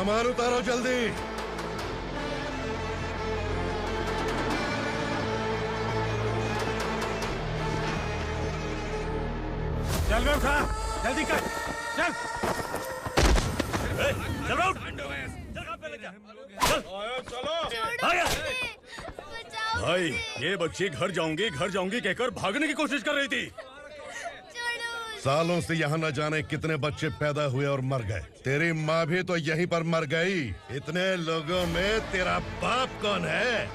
सामान उतारो जल्दी। चल बे उठा, जल्दी कर, चल। चल उठ, चलो। भाई, ये बच्ची घर जाऊंगी कहकर भागने की कोशिश कर रही थी। सालों से यहाँ न जाने कितने बच्चे पैदा हुए और मर गए। तेरी माँ भी तो यहीं पर मर गई। इतने लोगों में तेरा बाप कौन है?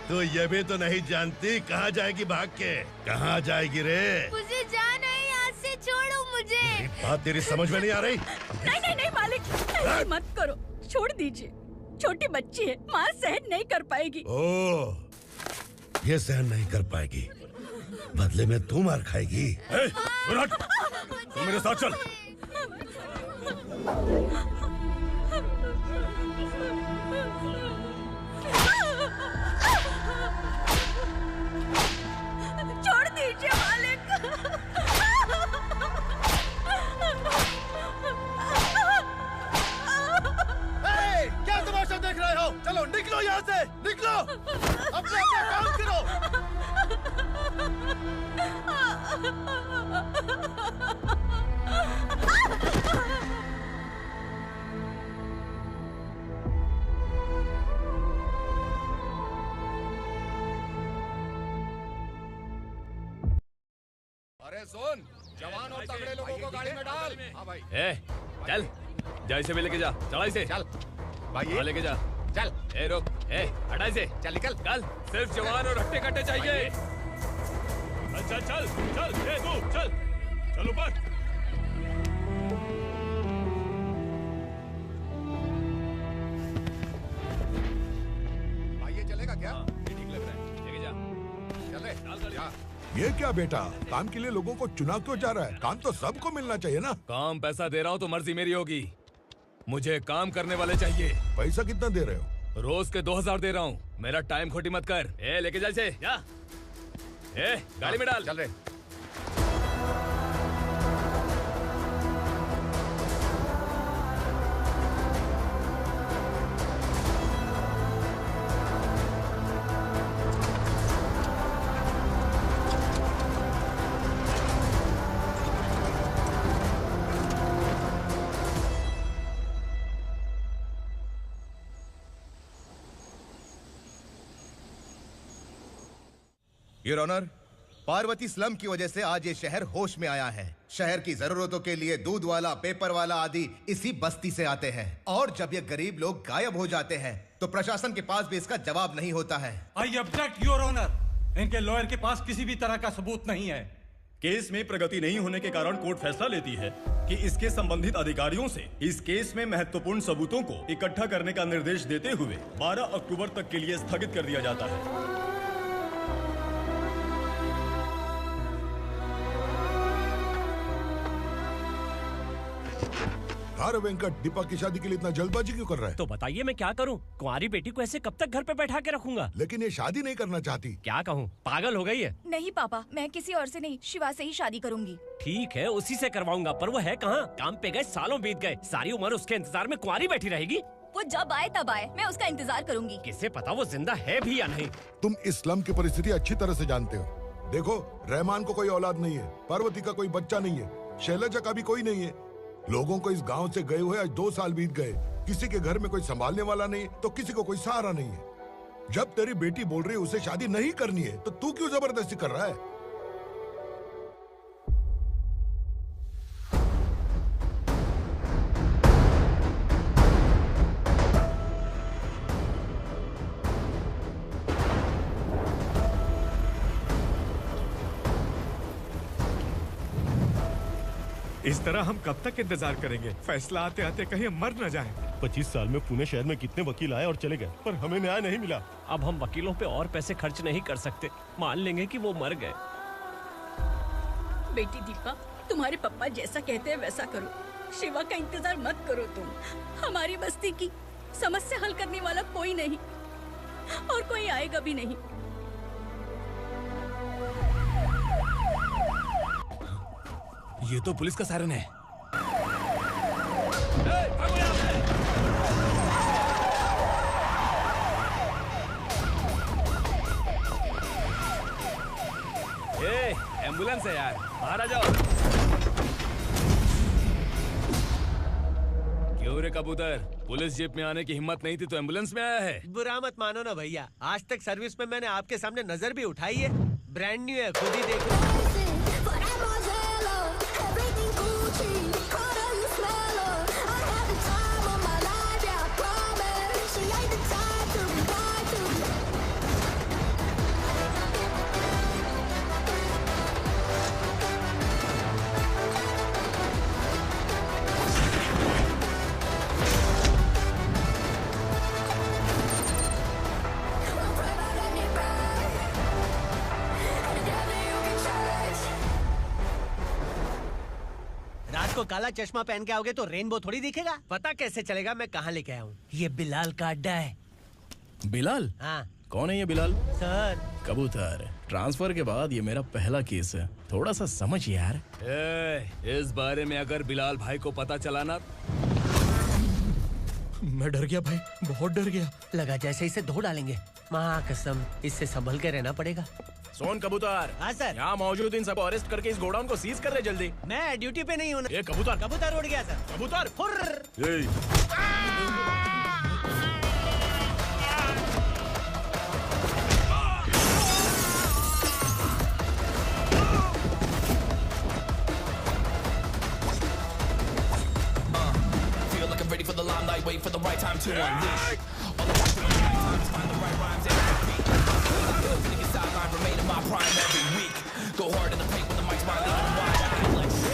तू ये भी तो नहीं जानती कहाँ जाएगी भाग के? कहाँ जाएगी रे? मुझे जाना है, यहाँ से छोड़ो मुझे। बात तेरी समझ में नहीं आ रही? नहीं मालिक, ऐसे मत करो, छोड़ दीजिए। छोटी बच्ची है, माँ सहन नहीं कर पाएगी। ओह, ये सहन नहीं कर पाएगी, बदले में तू मार खाएगी। तू मेरे साथ चल। छोड़ दीजिए मालिक। क्या तमाशा देख रहे हो? चलो निकलो यहाँ से, निकलो। अपना काम करो। अरे सुन, जवान और तगड़े लोगों को गाड़ी में डाल। हाँ भाई। चल, जा इसे भी लेके जा, चढ़ा इसे। चल भाई, लेके जा। चल। रुक, हटा इसे। चल निकल। कल सिर्फ जवान और हट्टे कट्टे चाहिए। चल चल चल, तू चल, चल ऊपर। भाई ये चलेगा क्या? ठीक लग रहा है, लेके जा। चले। जा। ये क्या बेटा, काम के लिए लोगों को चुना क्यों जा रहा है? काम तो सबको मिलना चाहिए ना। काम पैसा दे रहा हूँ तो मर्जी मेरी होगी। मुझे काम करने वाले चाहिए। पैसा कितना दे रहे हो? रोज के 2000 दे रहा हूँ। मेरा टाइम खोटी मत कर। लेके जा इसे, जा। गाड़ी में डाल। चल रहे। योर ऑनर, पार्वती स्लम की वजह से आज ये शहर होश में आया है। शहर की जरूरतों के लिए दूध वाला, पेपर वाला आदि इसी बस्ती से आते हैं, और जब ये गरीब लोग गायब हो जाते हैं तो प्रशासन के पास भी इसका जवाब नहीं होता है। I object your honour. इनके लॉयर के पास किसी भी तरह का सबूत नहीं है। केस में प्रगति नहीं होने के कारण कोर्ट फैसला लेती है कि इसके संबंधित अधिकारियों से इस केस में महत्वपूर्ण सबूतों को इकट्ठा करने का निर्देश देते हुए 12 अक्टूबर तक के लिए स्थगित कर दिया जाता है। अरे वेंकट, दीपा की शादी के लिए इतना जल्दबाजी क्यों कर रहा है? तो बताइए मैं क्या करूं? कुंवारी बेटी को ऐसे कब तक घर पे बैठा के रखूंगा? लेकिन ये शादी नहीं करना चाहती। क्या कहूं, पागल हो गई है। नहीं पापा, मैं किसी और से नहीं, शिवा से ही शादी करूंगी। ठीक है, उसी से करवाऊंगा, पर वो है कहाँ? काम पे गए, सालों बीत गए, सारी उम्र उसके इंतजार में कुंवारी बैठी रहेगी। वो जब आए तब आए, मैं उसका इंतजार करूंगी। किसे पता वो जिंदा है भी या नहीं। तुम इस्लाम की परिस्थिति अच्छी तरह से जानते हो। देखो, रहमान को कोई औलाद नहीं है, पार्वती का कोई बच्चा नहीं है, शैलजा का भी कोई नहीं है। लोगों को इस गांव से गए हुए आज 2 साल बीत गए। किसी के घर में कोई संभालने वाला नहीं, तो किसी को कोई सहारा नहीं है। जब तेरी बेटी बोल रही है उसे शादी नहीं करनी है, तो तू क्यों जबरदस्ती कर रहा है? इस तरह हम कब तक इंतजार करेंगे? फैसला आते आते कहीं हम मर न जाएं। 25 साल में पुणे शहर में कितने वकील आए और चले गए, पर हमें न्याय नहीं मिला। अब हम वकीलों पे और पैसे खर्च नहीं कर सकते। मान लेंगे कि वो मर गए। बेटी दीपा, तुम्हारे पापा जैसा कहते हैं वैसा करो। शिवा का इंतजार मत करो तुम। हमारी बस्ती की समस्या हल करने वाला कोई नहीं, और कोई आएगा भी नहीं। ये तो पुलिस का सायरन है। एम्बुलेंस है यार, बाहर आ जाओ। क्यों रे कबूतर, पुलिस जीप में आने की हिम्मत नहीं थी तो एम्बुलेंस में आया है? बुरा मत मानो ना भैया, आज तक सर्विस में मैंने आपके सामने नजर भी उठाई है। ब्रांड न्यू है, खुद ही देखो। को काला चश्मा पहन के आओगे तो रेनबो थोड़ी दिखेगा। पता कैसे चलेगा मैं कहाँ लेके आया हूँ? ये बिलाल का अड्डा है। बिलाल? हाँ। कौन है ये बिलाल? सर कबूतर, ट्रांसफर के बाद ये मेरा पहला केस है, थोड़ा सा समझ यार। इस बारे में अगर बिलाल भाई को पता चला ना। मैं डर गया भाई, बहुत डर गया। लगा जैसे इसे धो डालेंगे। माँ कसम, इससे संभल के रहना पड़ेगा। सोन कबूतर। हाँ सर। यहाँ मौजूद इन सबको अरेस्ट करके इस गोडाउन को सीज कर दे जल्दी। मैं ड्यूटी पे नहीं हूँ। ये कबूतर। कबूतर उड़ गया सर। कबूतर। Ready for the limelight, wait for the right time to unleash. All the time to find the right rhymes and beat. Finna get sidelined, remain in my prime every week. Go hard in the paint when the mic's my leading wide. I feel like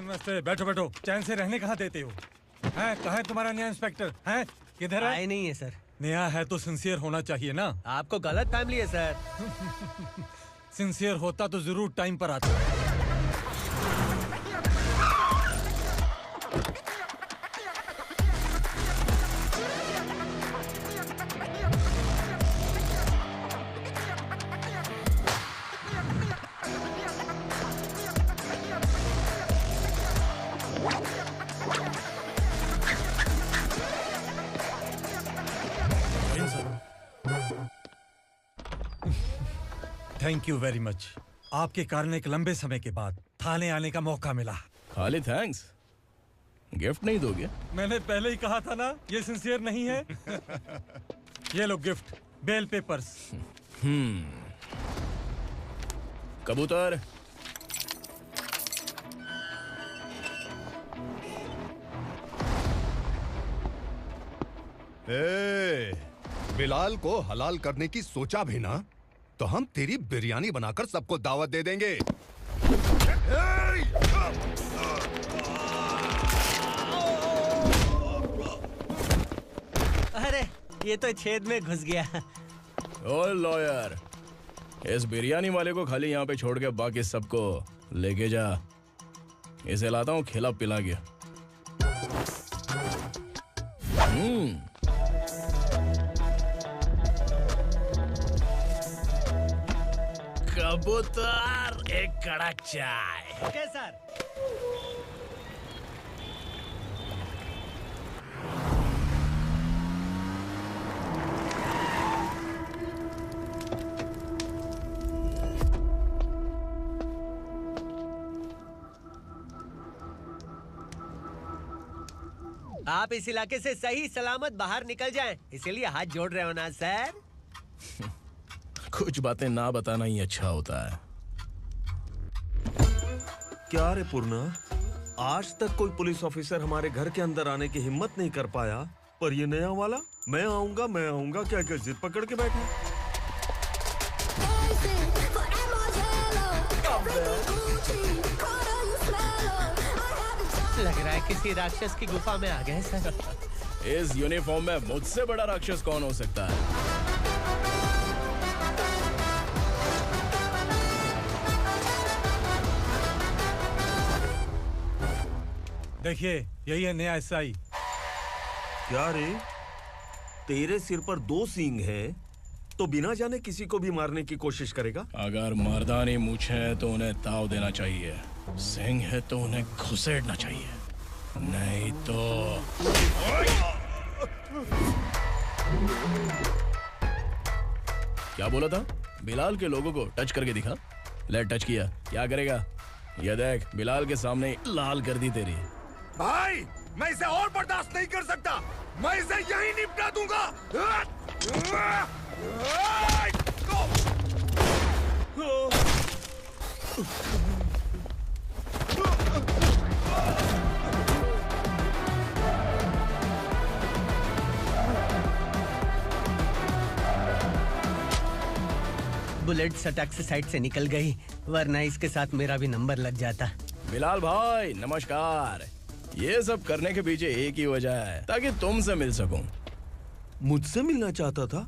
नमस्ते। बैठो बैठो, चैन से रहने कहाँ देते हो? हैं, कहाँ है तुम्हारा नया इंस्पेक्टर? हैं, किधर है? आए नहीं है सर। नया है तो सिंसियर होना चाहिए ना। आपको गलत फैमिली है सर। सिंसियर होता तो जरूर टाइम पर आता। Thank you very much. आपके कारण एक लंबे समय के बाद थाने आने का मौका मिला। खाली थैंक्स, गिफ्ट नहीं दोगे? मैंने पहले ही कहा था ना, ये सिंसियर नहीं है। ये लो गिफ्ट, बेल पेपर्स। कबूतर, बिलाल को हलाल करने की सोचा भी ना तो हम तेरी बिरयानी बनाकर सबको दावत दे देंगे। अरे ये तो छेद में घुस गया। ओ लॉयर, इस बिरयानी वाले को खाली यहाँ पे छोड़ के बाकी सबको लेके जा। इसे लाता हूँ खिला पिला के। कबूतर, एक कड़क चाय। Okay sir. आप इस इलाके से सही सलामत बाहर निकल जाएं, इसीलिए हाथ जोड़ रहे हो ना सर? कुछ बातें ना बताना ही अच्छा होता है। क्या रे पूर्णा, आज तक कोई पुलिस ऑफिसर हमारे घर के अंदर आने की हिम्मत नहीं कर पाया, पर ये नया वाला मैं आऊंगा क्या क्या जिद पकड़ के बैठा। लग रहा है किसी राक्षस की गुफा में आ गए सर। इस यूनिफॉर्म में मुझसे बड़ा राक्षस कौन हो सकता है? देखिए, यही है नया एसआई। क्या रे, तेरे सिर पर 2 सींग है तो बिना जाने किसी को भी मारने की कोशिश करेगा? अगर मर्दानी मूछें है तो उन्हें ताव देना चाहिए, सिंह है तो उन्हें घुसेड़ना चाहिए, नहीं तो। क्या बोला था? बिलाल के लोगों को टच करके दिखा। ले टच किया, क्या करेगा? ये देख, बिलाल के सामने लाल कर दी तेरी। भाई, मैं इसे और बर्दाश्त नहीं कर सकता, मैं इसे यहीं निपटा दूंगा। बुलेट सटक से साइड से निकल गई, वरना इसके साथ मेरा भी नंबर लग जाता। बिलाल भाई नमस्कार। ये सब करने के पीछे एक ही वजह है, ताकि तुमसे मिल सकूं। मुझसे मिलना चाहता था?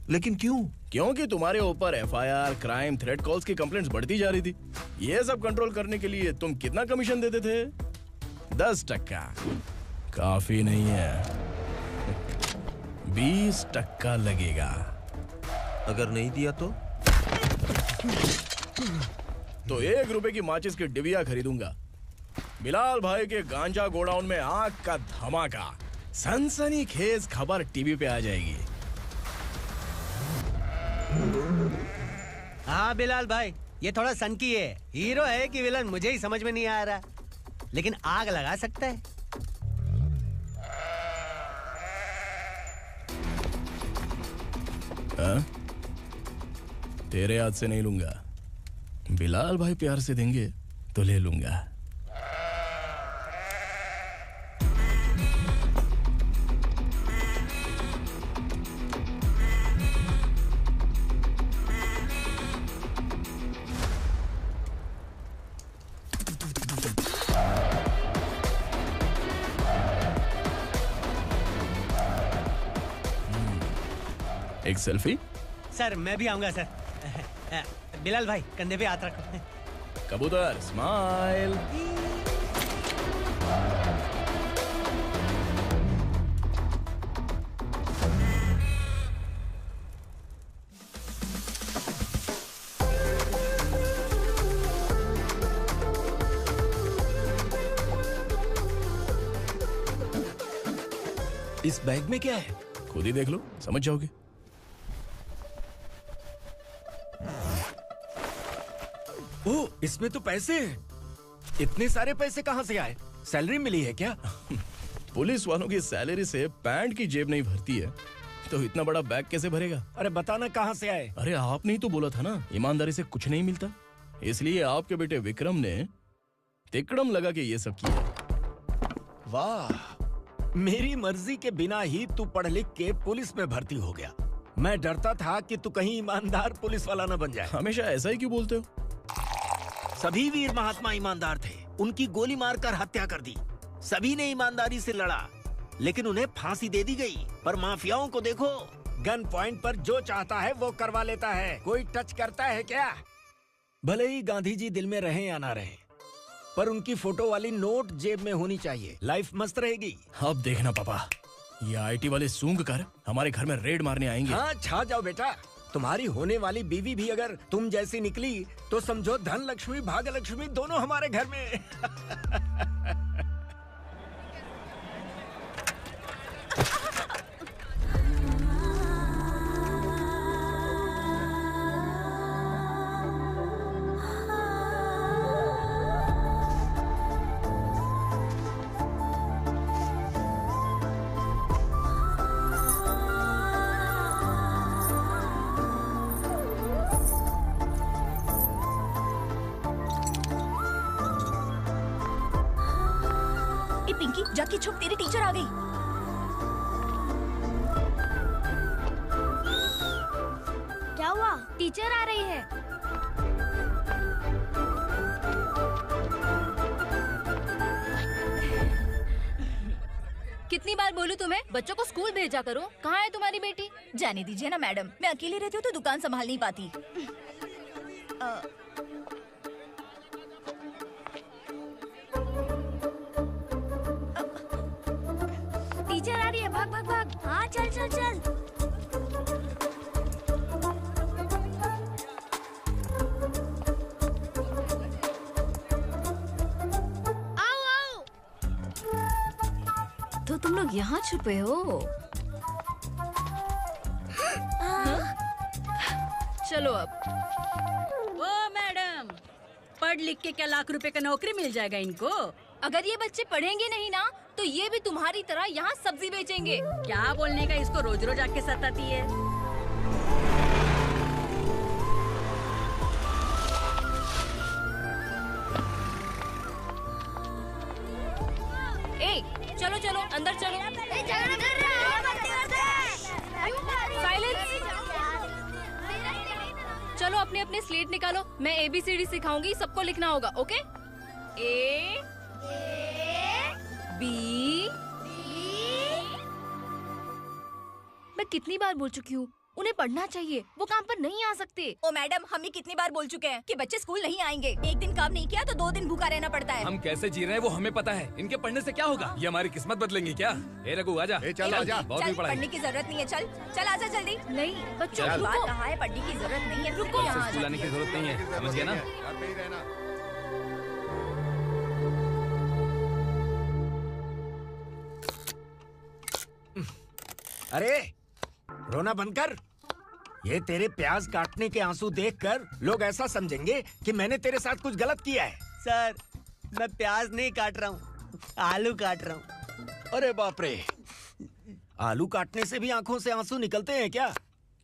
लेकिन क्यों? क्योंकि तुम्हारे ऊपर एफआईआर, क्राइम, थ्रेट कॉल्स की कंप्लेंट्स बढ़ती जा रही थी। ये सब कंट्रोल करने के लिए तुम कितना कमीशन देते थे? 10%। काफी नहीं है, 20% लगेगा। अगर नहीं दिया तो 1 रुपए की माचिस की डिबिया खरीदूंगा। बिलाल भाई के गांजा गोडाउन में आग का धमाका, सनसनीखेज खबर टीवी पे आ जाएगी। हाँ बिलाल भाई, ये थोड़ा सनकी है, हीरो है कि विलन मुझे ही समझ में नहीं आ रहा, लेकिन आग लगा सकता है। हाँ? तेरे हाथ से नहीं लूंगा, बिलाल भाई प्यार से देंगे तो ले लूंगा। एक सेल्फी? सर मैं भी आऊंगा सर। बिलाल भाई कंधे पे हाथ रखो। कबूतर स्माइल। इस बैग में क्या है? खुद ही देख लो, समझ जाओगे। ओह, इसमें तो पैसे हैं। इतने सारे पैसे कहां से आए? सैलरी मिली है क्या? पुलिस वालों की सैलरी से पैंट की जेब नहीं भरती है, तो इतना बड़ा बैग कैसे भरेगा? अरे बताना कहां से आए? अरे आपने ही तो बोला था ना, ईमानदारी से कुछ नहीं मिलता, इसलिए आपके बेटे विक्रम ने तिकड़म लगा के ये सब किया। वाह, मेरी मर्जी के बिना ही तू पढ़ लिख के पुलिस में भर्ती हो गया। मैं डरता था कि तू कहीं ईमानदार पुलिस वाला न बन जाए। हमेशा ऐसा ही क्यों बोलते हो? सभी वीर महात्मा ईमानदार थे, उनकी गोली मारकर हत्या कर दी। सभी ने ईमानदारी से लड़ा, लेकिन उन्हें फांसी दे दी गई। पर माफियाओं को देखो, गन पॉइंट पर जो चाहता है वो करवा लेता है। कोई टच करता है क्या? भले ही गांधी जी दिल में रहे या ना रहे, पर उनकी फोटो वाली नोट जेब में होनी चाहिए। लाइफ मस्त रहेगी। अब देखना पापा, ये आईटी वाले सूंघ कर हमारे घर में रेड मारने आएंगे। हाँ, छा जाओ बेटा। तुम्हारी होने वाली बीवी भी अगर तुम जैसी निकली तो समझो धन लक्ष्मी भाग्य लक्ष्मी दोनों हमारे घर में। जाके छुप, तेरी टीचर आ गई। क्या हुआ? टीचर आ रही है। कितनी बार बोलूं तुम्हें, बच्चों को स्कूल भेजा करो। कहाँ है तुम्हारी बेटी? जाने दीजिए ना मैडम, मैं अकेली रहती हूँ तो दुकान संभाल नहीं पाती। टीचर आ रही है, भाग भाग भाग। हाँ चल चल चल। आओ आओ। तो तुम लोग यहाँ छुपे हो? चलो अब। ओ मैडम, पढ़ लिख के क्या लाख रुपए का नौकरी मिल जाएगा इनको? अगर ये बच्चे पढ़ेंगे नहीं ना तो ये भी तुम्हारी तरह यहाँ सब्जी बेचेंगे। क्या बोलने का, इसको रोज रोज आके सताती है। ए, चलो चलो अंदर चलो। साइलेंस। चलो अपने अपने स्लेट निकालो, मैं ABCD सिखाऊंगी, सबको लिखना होगा। ओके? A B। मैं कितनी बार बोल चुकी हूँ, उन्हें पढ़ना चाहिए, वो काम पर नहीं आ सकते। ओ मैडम, हम भी कितनी बार बोल चुके हैं कि बच्चे स्कूल नहीं आएंगे। एक दिन काम नहीं किया तो 2 दिन भूखा रहना पड़ता है। हम कैसे जी रहे हैं वो हमें पता है, इनके पढ़ने से क्या होगा? ये हमारी किस्मत बदलेंगी क्या? ए रघु आजा। चल आजा। बहुत भी पढ़ाई। पढ़ने की जरूरत नहीं है, चल चल आजा जल्दी। नहीं बच्चों, चल। बात कहाँ है, पढ़ने की जरूरत नहीं है, रुको। यहाँ स्कूल आने की जरूरत नहीं है, समझ गया ना? अरे रोना बंद कर। ये तेरे प्याज काटने के आंसू देखकर लोग ऐसा समझेंगे कि मैंने तेरे साथ कुछ गलत किया है। सर, मैं प्याज नहीं काट रहा हूँ, आलू काट रहा हूँ। अरे बाप रे, आलू काटने से भी आंखों से आंसू निकलते हैं क्या?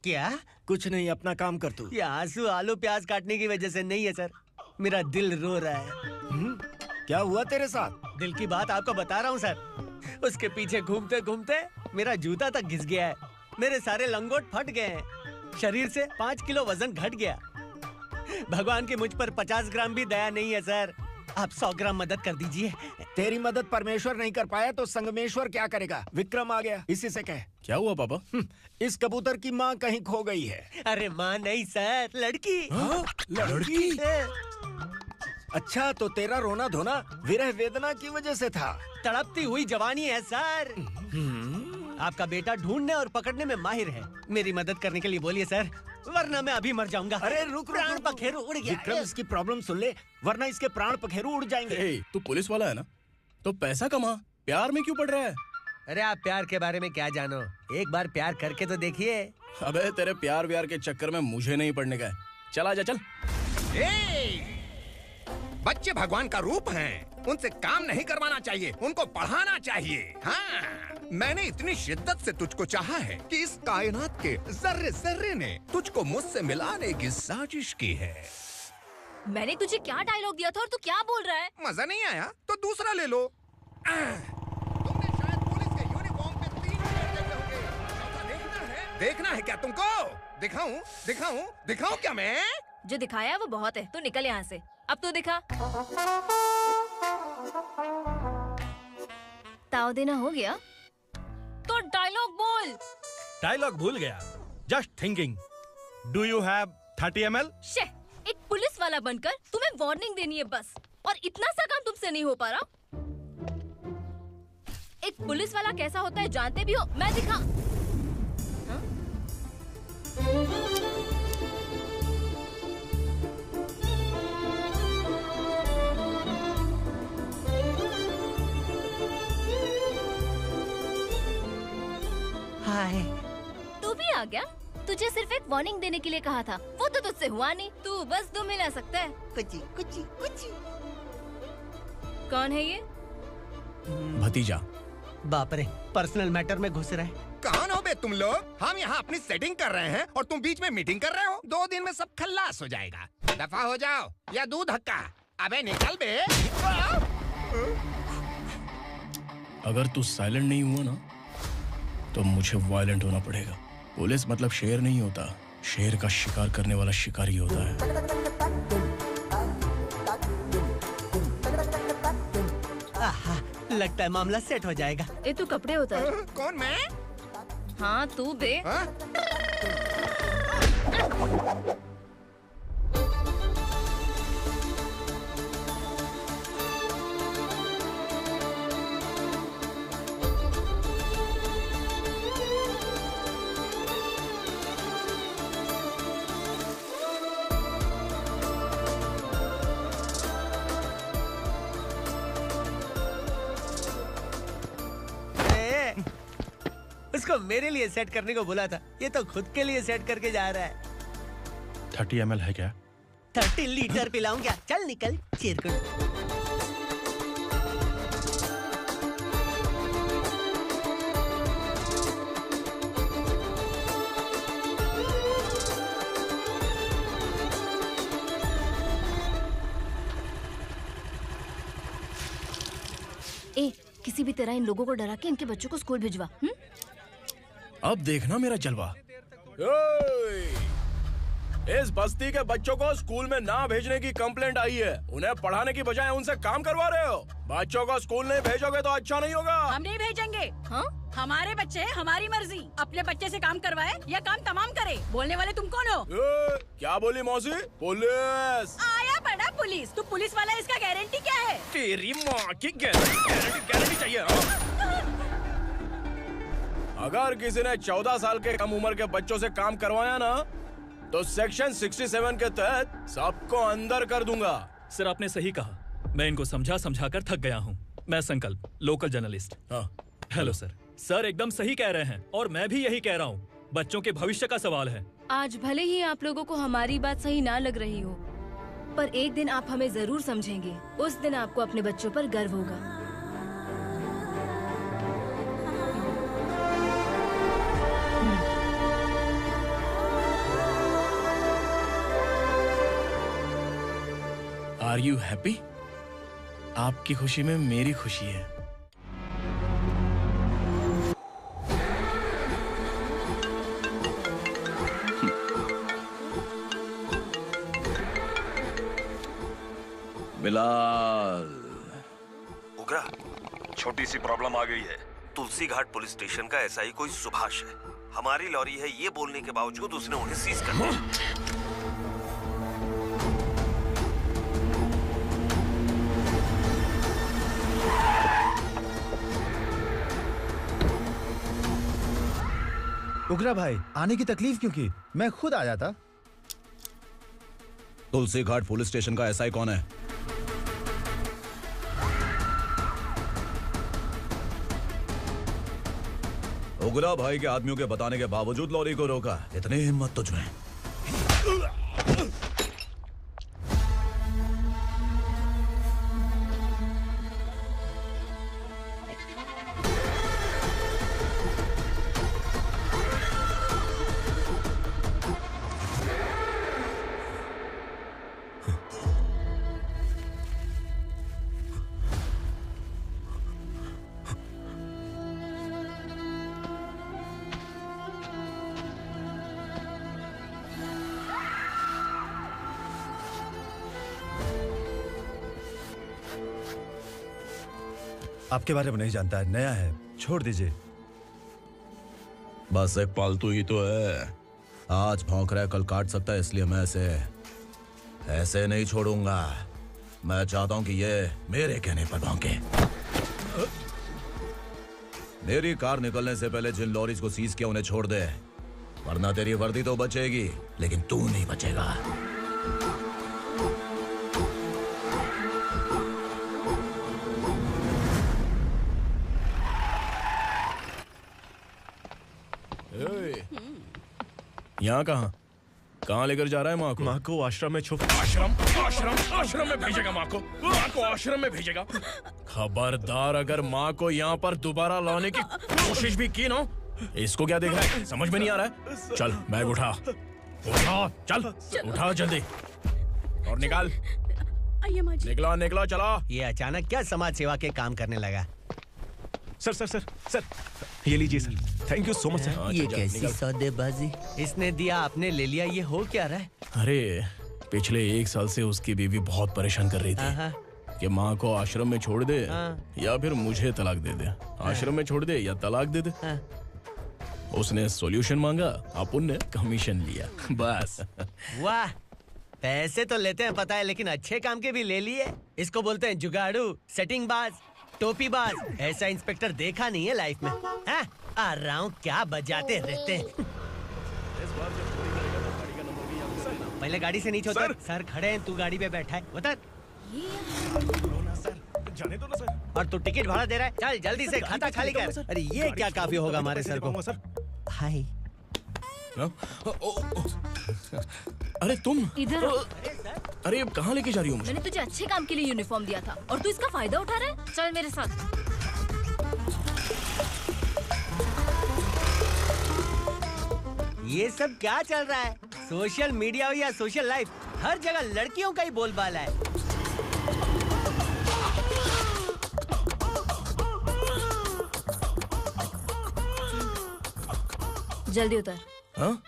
क्या? कुछ नहीं, अपना काम कर तू। ये आंसू आलू प्याज काटने की वजह से नहीं है सर, मेरा दिल रो रहा है। क्या हुआ तेरे साथ? दिल की बात आपको बता रहा हूँ सर। उसके पीछे घूमते घूमते मेरा जूता तक घिस गया है, मेरे सारे लंगोट फट गए हैं, शरीर से 5 किलो वजन घट गया। भगवान की मुझ पर 50 ग्राम भी दया नहीं है सर, आप 100 ग्राम मदद कर दीजिए। तेरी मदद परमेश्वर नहीं कर पाया तो संगमेश्वर क्या करेगा? विक्रम आ गया, इसी से कह। क्या हुआ पापा? इस कबूतर की माँ कहीं खो गई है। अरे माँ नहीं सर, लड़की। लड़की? अच्छा, तो तेरा रोना धोना विरह वेदना की वजह से था। तड़पती हुई जवानी है सर। आपका बेटा ढूंढने और पकड़ने में माहिर है, मेरी मदद करने के लिए बोलिए सर, वरना मैं अभी मर जाऊंगा। अरे रुक, प्राण पखेरु उड़ गया। विक्रम, इसकी प्रॉब्लम सुन ले, वरना इसके प्राण पखेरु उड़ जाएंगे। तू पुलिस वाला है ना, तो पैसा कमा, प्यार में क्यों पड़ रहा है? अरे आप प्यार के बारे में क्या जानो, एक बार प्यार करके तो देखिए। अबे तेरे प्यार व्यार के चक्कर में मुझे नहीं पड़ने का है, चल आजा चल। बच्चे भगवान का रूप हैं, उनसे काम नहीं करवाना चाहिए, उनको पढ़ाना चाहिए। हाँ, मैंने इतनी शिद्दत से तुझको चाहा है कि इस कायनात के जर्रे जर्रे ने तुझको मुझसे मिलाने की साजिश की है। मैंने तुझे क्या डायलॉग दिया था और तू क्या बोल रहा है? मजा नहीं आया तो दूसरा ले लो। तुमने शायद पुलिस के यूनिफॉर्म पे 3 शेर देखे होंगे। देखना है क्या तुमको? दिखाऊं दिखाऊं दिखाऊं क्या मैं? जो दिखाया है वो बहुत है, तू निकल यहाँ से। अब तू दिखा। ताव देना हो गया तो डायलॉग बोल। डायलॉग भूल गया। Just thinking, do you have 30 ml? शे, एक पुलिस वाला बनकर तुम्हें वार्निंग देनी है बस, और इतना सा काम तुमसे नहीं हो पा रहा। एक पुलिस वाला कैसा होता है जानते भी हो, मैं दिखा। हाय, तू भी आ गया? तुझे सिर्फ एक वार्निंग देने के लिए कहा था, वो तो तुझसे हुआ नहीं। तू बस 2 मिला सकता है। कुची कुची कुची। कौन है ये? भतीजा। बाप रे, पर्सनल मैटर में घुस रहे। कौन हो बे तुम लोग? हम यहाँ अपनी सेटिंग कर रहे हैं और तुम बीच में मीटिंग कर रहे हो। 2 दिन में सब खल्लास हो जाएगा। दफा हो जाओ या दूध हक्का। अबे निकल बे। अगर तू साइलेंट नहीं हुआ ना तो मुझे वायलेंट होना पड़ेगा। पुलिस मतलब शेर नहीं होता, शेर का शिकार करने वाला शिकारी होता है। लगता है मामला सेट हो जाएगा। ए तू कपड़े उतार। कौन मैं? हाँ तू बे। उसको मेरे लिए सेट करने को बोला था, ये तो खुद के लिए सेट करके जा रहा है। 30 ml है क्या? 30 लीटर पिलाऊं क्या? चल निकल चिरकुट। ए किसी भी तरह इन लोगों को डरा के इनके बच्चों को स्कूल भिजवा। अब देखना मेरा जलवा। इस बस्ती के बच्चों को स्कूल में ना भेजने की कंप्लेंट आई है। उन्हें पढ़ाने की बजाय उनसे काम करवा रहे हो। बच्चों को स्कूल नहीं भेजोगे तो अच्छा नहीं होगा। हम नहीं भेजेंगे। हाँ? हमारे बच्चे हमारी मर्जी। अपने बच्चे से काम करवाए या काम तमाम करे। बोलने वाले तुम कौन हो? क्या बोली मौसी? पुलिस आया पड़ा पुलिस। तू पुलिस वाला, इसका गारंटी क्या है? तेरी माँ की गारंटी चाहिए। अगर किसी ने 14 साल के कम उम्र के बच्चों से काम करवाया ना तो सेक्शन 67 के तहत सबको अंदर कर दूंगा। सर आपने सही कहा। मैं इनको समझा कर थक गया हूँ। मैं संकल्प, local journalist. Hello sir. Sir एकदम सही कह रहे हैं और मैं भी यही कह रहा हूँ। बच्चों के भविष्य का सवाल है। आज भले ही आप लोगों को हमारी बात सही ना लग रही हो, पर एक दिन आप हमें जरूर समझेंगे। उस दिन आपको अपने बच्चों पर गर्व होगा। Are you happy? आपकी खुशी में मेरी खुशी है। बिलाल। उग्रा, छोटी सी प्रॉब्लम आ गई है। तुलसी घाट पुलिस स्टेशन का एसआई कोई सुभाष है। हमारी लॉरी है ये बोलने के बावजूद उसने उन्हें सीज कर दिया। उग्रा भाई, आने की तकलीफ क्यों की? मैं खुद आ जाता। तुलसी घाट पुलिस स्टेशन का एसआई कौन है? उग्रा भाई के आदमियों के बताने के बावजूद लॉरी को रोका। इतनी हिम्मत तुझमें? आपके बारे में नहीं जानता है, नया है, छोड़ दीजिए। बस एक पालतू ही तो है। आज भौंक रहा है, कल काट सकता है, इसलिए मैं ऐसे नहीं छोड़ूंगा। मैं चाहता हूं कि ये मेरे कहने पर भौंके। मेरी कार निकलने से पहले जिन लॉरीज को सीज किया उन्हें छोड़ दे, वरना तेरी वर्दी तो बचेगी लेकिन तू नहीं बचेगा। यहाँ कहाँ लेकर जा रहा है माँ को? माँ को आश्रम में छुप। आश्रम में भेजेगा माँ को? माँ को आश्रम में भेजेगा? खबरदार, अगर माँ को यहाँ पर दोबारा लाने की कोशिश भी की ना, इसको क्या देख रहा है? समझ में नहीं आ रहा है? चल बैग उठा, चल उठा जल्दी और निकाल। आइए माँ जी। निकला चला। ये अचानक क्या समाज सेवा के काम करने लगा? सर सर सर सर ये लीजिए sir, thank you so much sir. ये कैसी सौदेबाजी? इसने दिया आपने ले लिया, ये हो क्या रहा है? अरे पिछले 1 साल से उसकी बीवी बहुत परेशान कर रही थी कि माँ को आश्रम में छोड़ दे या फिर मुझे तलाक दे दे, आश्रम में छोड़ दे या तलाक दे दे। उसने सॉल्यूशन मांगा, अपुन ने कमीशन लिया, बस। वाह, पैसे तो लेते हैं पता है, लेकिन अच्छे काम के भी ले लिए। इसको बोलते हैं जुगाड़ू, सेटिंग बाज, टोपी बाज। ऐसा इंस्पेक्टर देखा नहीं है लाइफ में। आ रहा हूँ, क्या बजाते रहते हैं। पहले गाड़ी से नीचे उतर। सर खड़े हैं, तू गाड़ी पे बैठा है, उतर। जाने दो ना सर। और तू टिकट भाड़ा दे रहा है, चल जल्दी से खाता खाली कर। अरे ये क्या काफी होगा हमारे सर को। हाय। अरे तुम इधर। अरे कहाँ लेके जा रही हो मुझे? मैंने तुझे अच्छे काम के लिए यूनिफॉर्म दिया था और तू इसका फायदा उठा रहा है। चल मेरे साथ। ये सब क्या चल रहा है? सोशल मीडिया हो या सोशल लाइफ, हर जगह लड़कियों का ही बोलबाला है। जल्दी उतर। हाँ?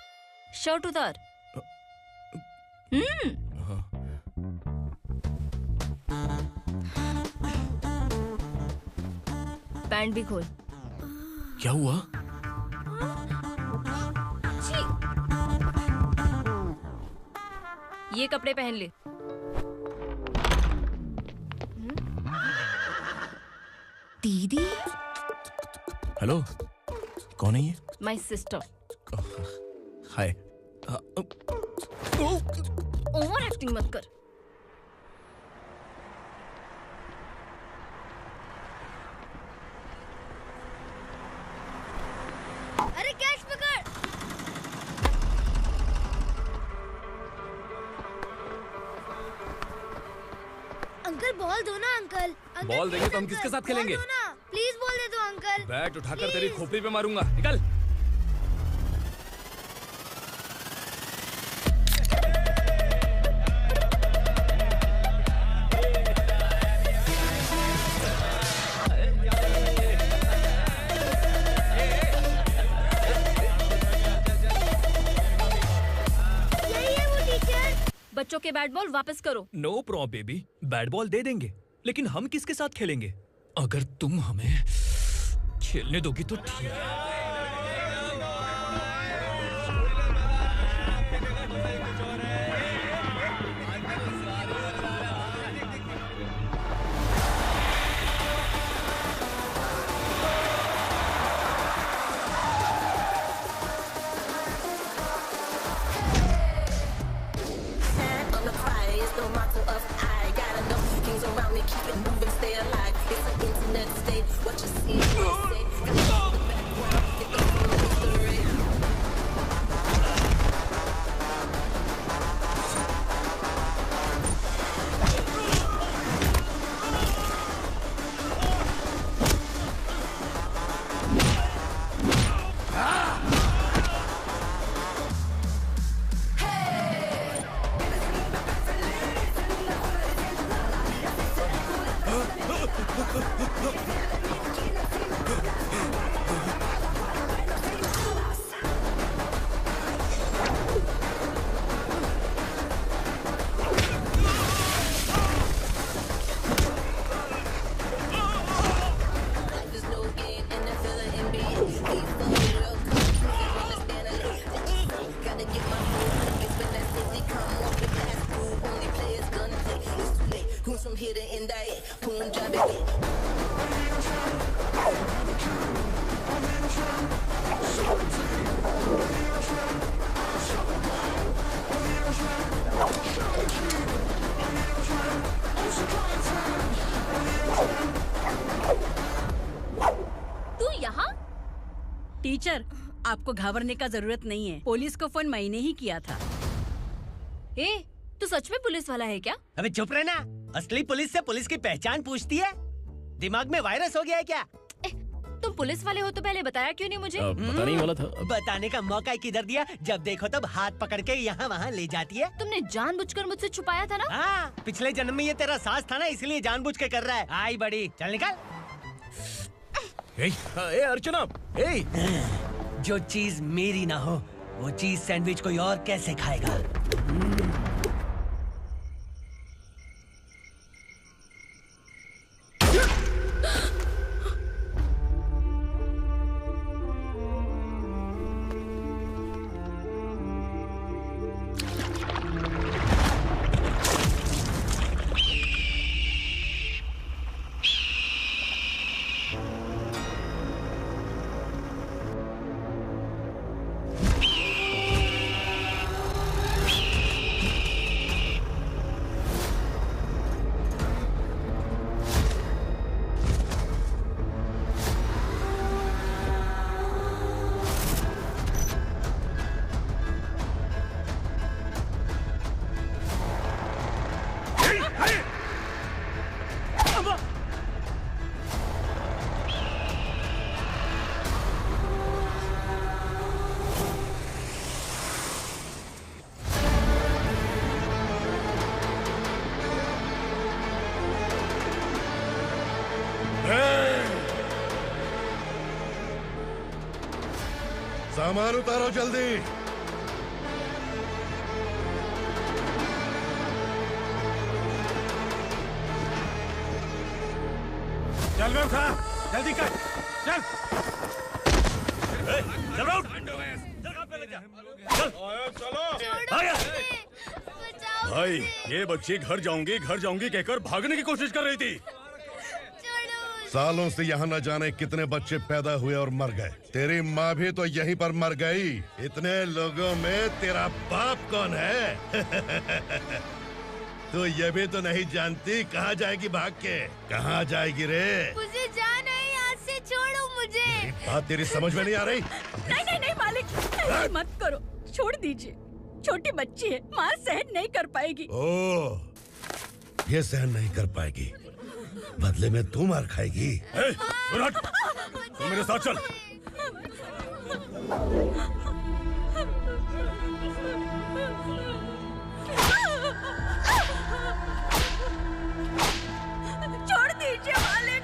शर्ट उतार। पैंट भी खोल। क्या हुआ? ये कपड़े पहन ले। दीदी। हेलो, कौन है ये? My sister. Hi. Over acting मत कर। अरे कैच पकड़। अंकल बॉल दो ना अंकल। बॉल देंगे तो हम किसके साथ खेलेंगे? प्लीज बॉल दे दो अंकल। बैट उठाकर तेरी खोपड़ी पे मारूंगा, निकल। बच्चों के बैट बॉल वापस करो। No problem baby, bat ball दे देंगे, लेकिन हम किसके साथ खेलेंगे? अगर तुम हमें खेलने दोगी तो ठीक है। टीचर, आपको घबराने का जरूरत नहीं है। पुलिस को फोन मैंने ही किया था। ए, तू सच में पुलिस वाला है क्या? अबे चुप रहना। असली पुलिस से पुलिस की पहचान पूछती है? दिमाग में वायरस हो गया है क्या? तुम पुलिस वाले हो तो पहले बताया क्यों नहीं मुझे? बताने ही वाला था। बताने का मौका किधर दिया? जब देखो तब हाथ पकड़ के यहाँ वहाँ ले जाती है। तुमने जानबूझकर मुझसे छुपाया था ना? हाँ, पिछले जन्म में ये तेरा सास था ना, इसलिए जानबूझ के कर रहा है। आई बड़ी, चल निकल। ए अर्चना, ए जो चीज मेरी ना हो वो चीज सैंडविच कोई और कैसे खाएगा? सामान उतारो जल्दी। चल बे उठा, जल्दी कर, चल। चल उठ। चलो भाई, ये बच्ची घर जाऊंगी कहकर भागने की कोशिश कर रही थी। सालों से यहाँ न जाने कितने बच्चे पैदा हुए और मर गए। तेरी माँ भी तो यहीं पर मर गई। इतने लोगों में तेरा बाप कौन है? तो ये भी तो नहीं जानती कहाँ जाएगी भाग के? कहाँ जाएगी रे? मुझे जाना है, यहाँ से छोड़ो मुझे। बात तेरी समझ में नहीं आ रही? नहीं मालिक, ऐसे मत करो, छोड़ दीजिए। छोटी बच्ची है, माँ सहन नहीं कर पाएगी। ओह, ये सहन नहीं कर पाएगी, बदले में तू मार खाएगी। तू मेरे साथ चल। छोड़ दीजिए मालिक।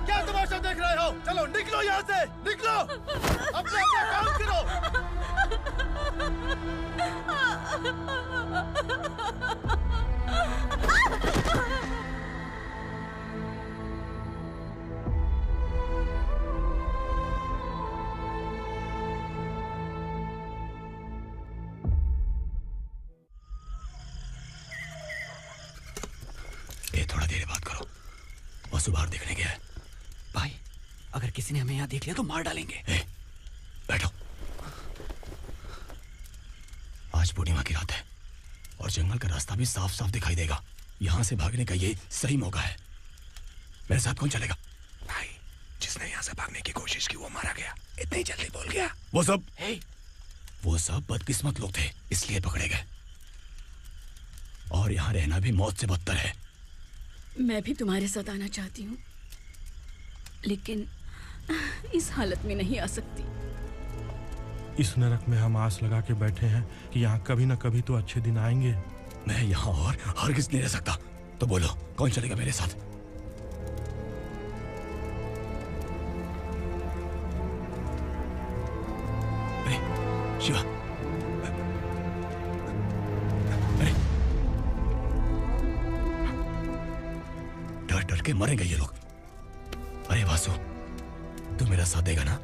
क्या तमाशा देख रहे हो? चलो निकलो यहाँ से, निकलो। अपना काम करो। ये थोड़ा देर बात करो, वसु बाहर देखने गया है। भाई, अगर किसी ने हमें यहाँ देख लिया तो मार डालेंगे। बैठो। आज पूर्णिमा की रात है और जंगल का रास्ता भी साफ साफ दिखाई देगा। यहाँ से भागने का ये सही मौका है। मेरे साथ कौन चलेगा? भाई, जिसने यहाँ से भागने की कोशिश की वो मारा गया। इतनी जल्दी बोल गया। वो सब बदकिस्मत लोग थे, इसलिए पकड़े गए। और यहाँ रहना भी मौत से बदतर है। मैं भी तुम्हारे साथ आना चाहती हूँ, लेकिन इस हालत में नहीं आ सकती। इस नरक में हम आस लगा के बैठे हैं कि यहाँ कभी न कभी तो अच्छे दिन आएंगे। मैं यहाँ और हरगिज़ नहीं रह सकता। तो बोलो, कौन चलेगा मेरे साथ? अरे शिवा, अरे डर डर के मरेंगे ये लोग। अरे वासु, तू मेरा साथ देगा ना?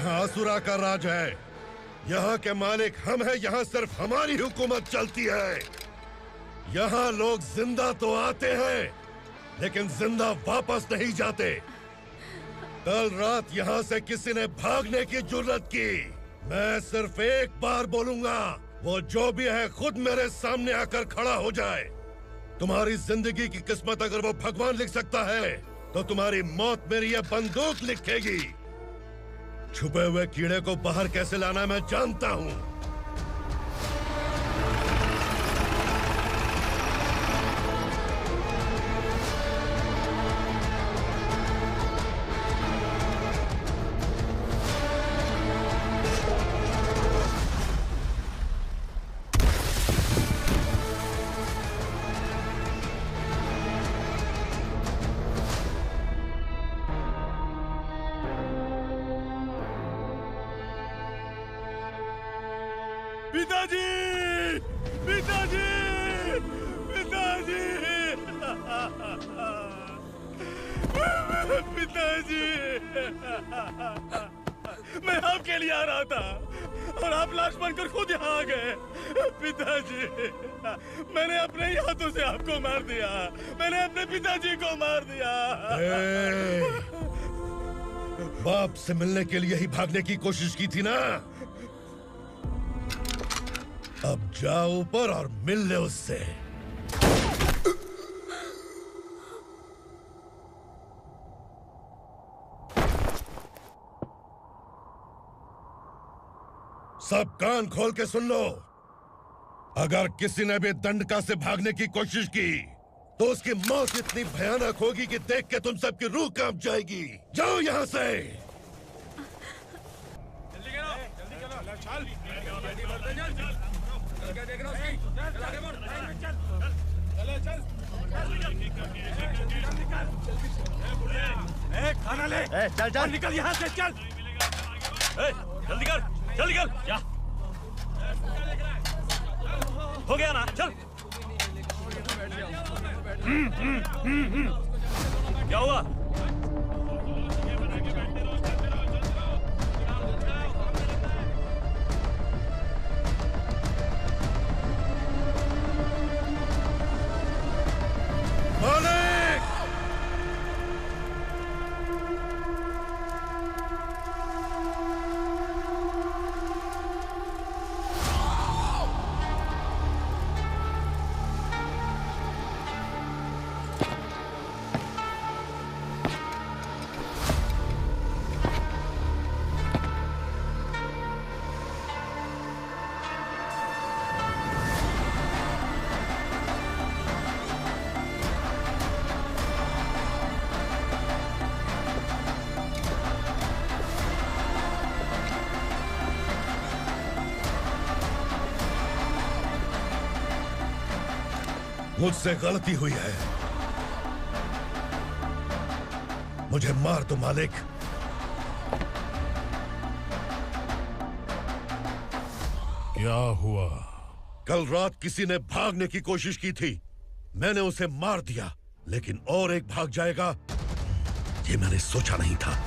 यहाँ असुरा का राज है। यहाँ के मालिक हम हैं, यहाँ सिर्फ हमारी हुकूमत चलती है। यहाँ लोग जिंदा तो आते हैं लेकिन जिंदा वापस नहीं जाते। कल रात यहाँ से किसी ने भागने की जुर्रत की, मैं सिर्फ एक बार बोलूंगा, वो जो भी है खुद मेरे सामने आकर खड़ा हो जाए। तुम्हारी जिंदगी की किस्मत अगर वो भगवान लिख सकता है तो तुम्हारी मौत मेरी ये बंदूक लिखेगी। छुपे हुए कीड़े को बाहर कैसे लाना मैं जानता हूँ। पिताजी, पिताजी, पिताजी, पिताजी, मैं आपके लिए आ रहा था और आप लाश बनकर खुद यहाँ आ गए। पिताजी, मैंने अपने ही हाथों से आपको मार दिया। मैंने अपने पिताजी को मार दिया। बाप से मिलने के लिए ही भागने की कोशिश की थी ना? अब जाओ ऊपर और मिल ले उससे। सब कान खोल के सुन लो। अगर किसी ने भी दंडका से भागने की कोशिश की तो उसकी मौत इतनी भयानक होगी कि देख के तुम सबकी रूह कांप जाएगी। जाओ यहाँ से। खाना ले। चल चल निकल यहाँ से, चल। जल्दी कर, जल्दी कर। क्या हो गया ना? चल। क्या हुआ? मालिक! मुझसे गलती हुई है, मुझे मार दो मालिक। क्या हुआ? कल रात किसी ने भागने की कोशिश की थी, मैंने उसे मार दिया, लेकिन और एक भाग जाएगा ये मैंने सोचा नहीं था।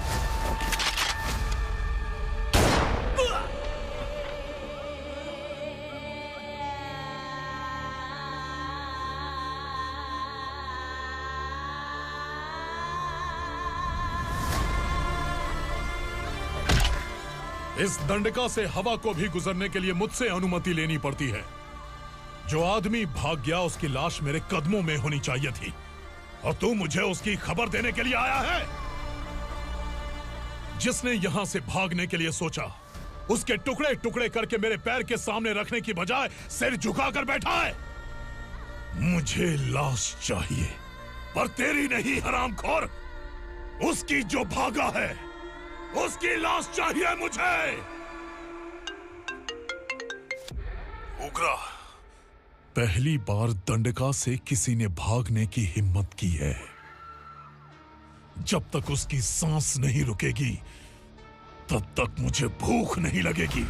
इस दंडका से हवा को भी गुजरने के लिए मुझसे अनुमति लेनी पड़ती है। जो आदमी भाग गया उसकी लाश मेरे कदमों में होनी चाहिए थी, और तू मुझे उसकी खबर देने के लिए आया है। जिसने यहां से भागने के लिए सोचा, उसके टुकड़े टुकड़े करके मेरे पैर के सामने रखने की बजाय सिर झुकाकर बैठा है। मुझे लाश चाहिए, पर तेरी नहीं हरामखोर, उसकी जो भागा है उसकी लाश चाहिए मुझे। उग्रा, पहली बार दंडका से किसी ने भागने की हिम्मत की है। जब तक उसकी सांस नहीं रुकेगी तब तक मुझे भूख नहीं लगेगी।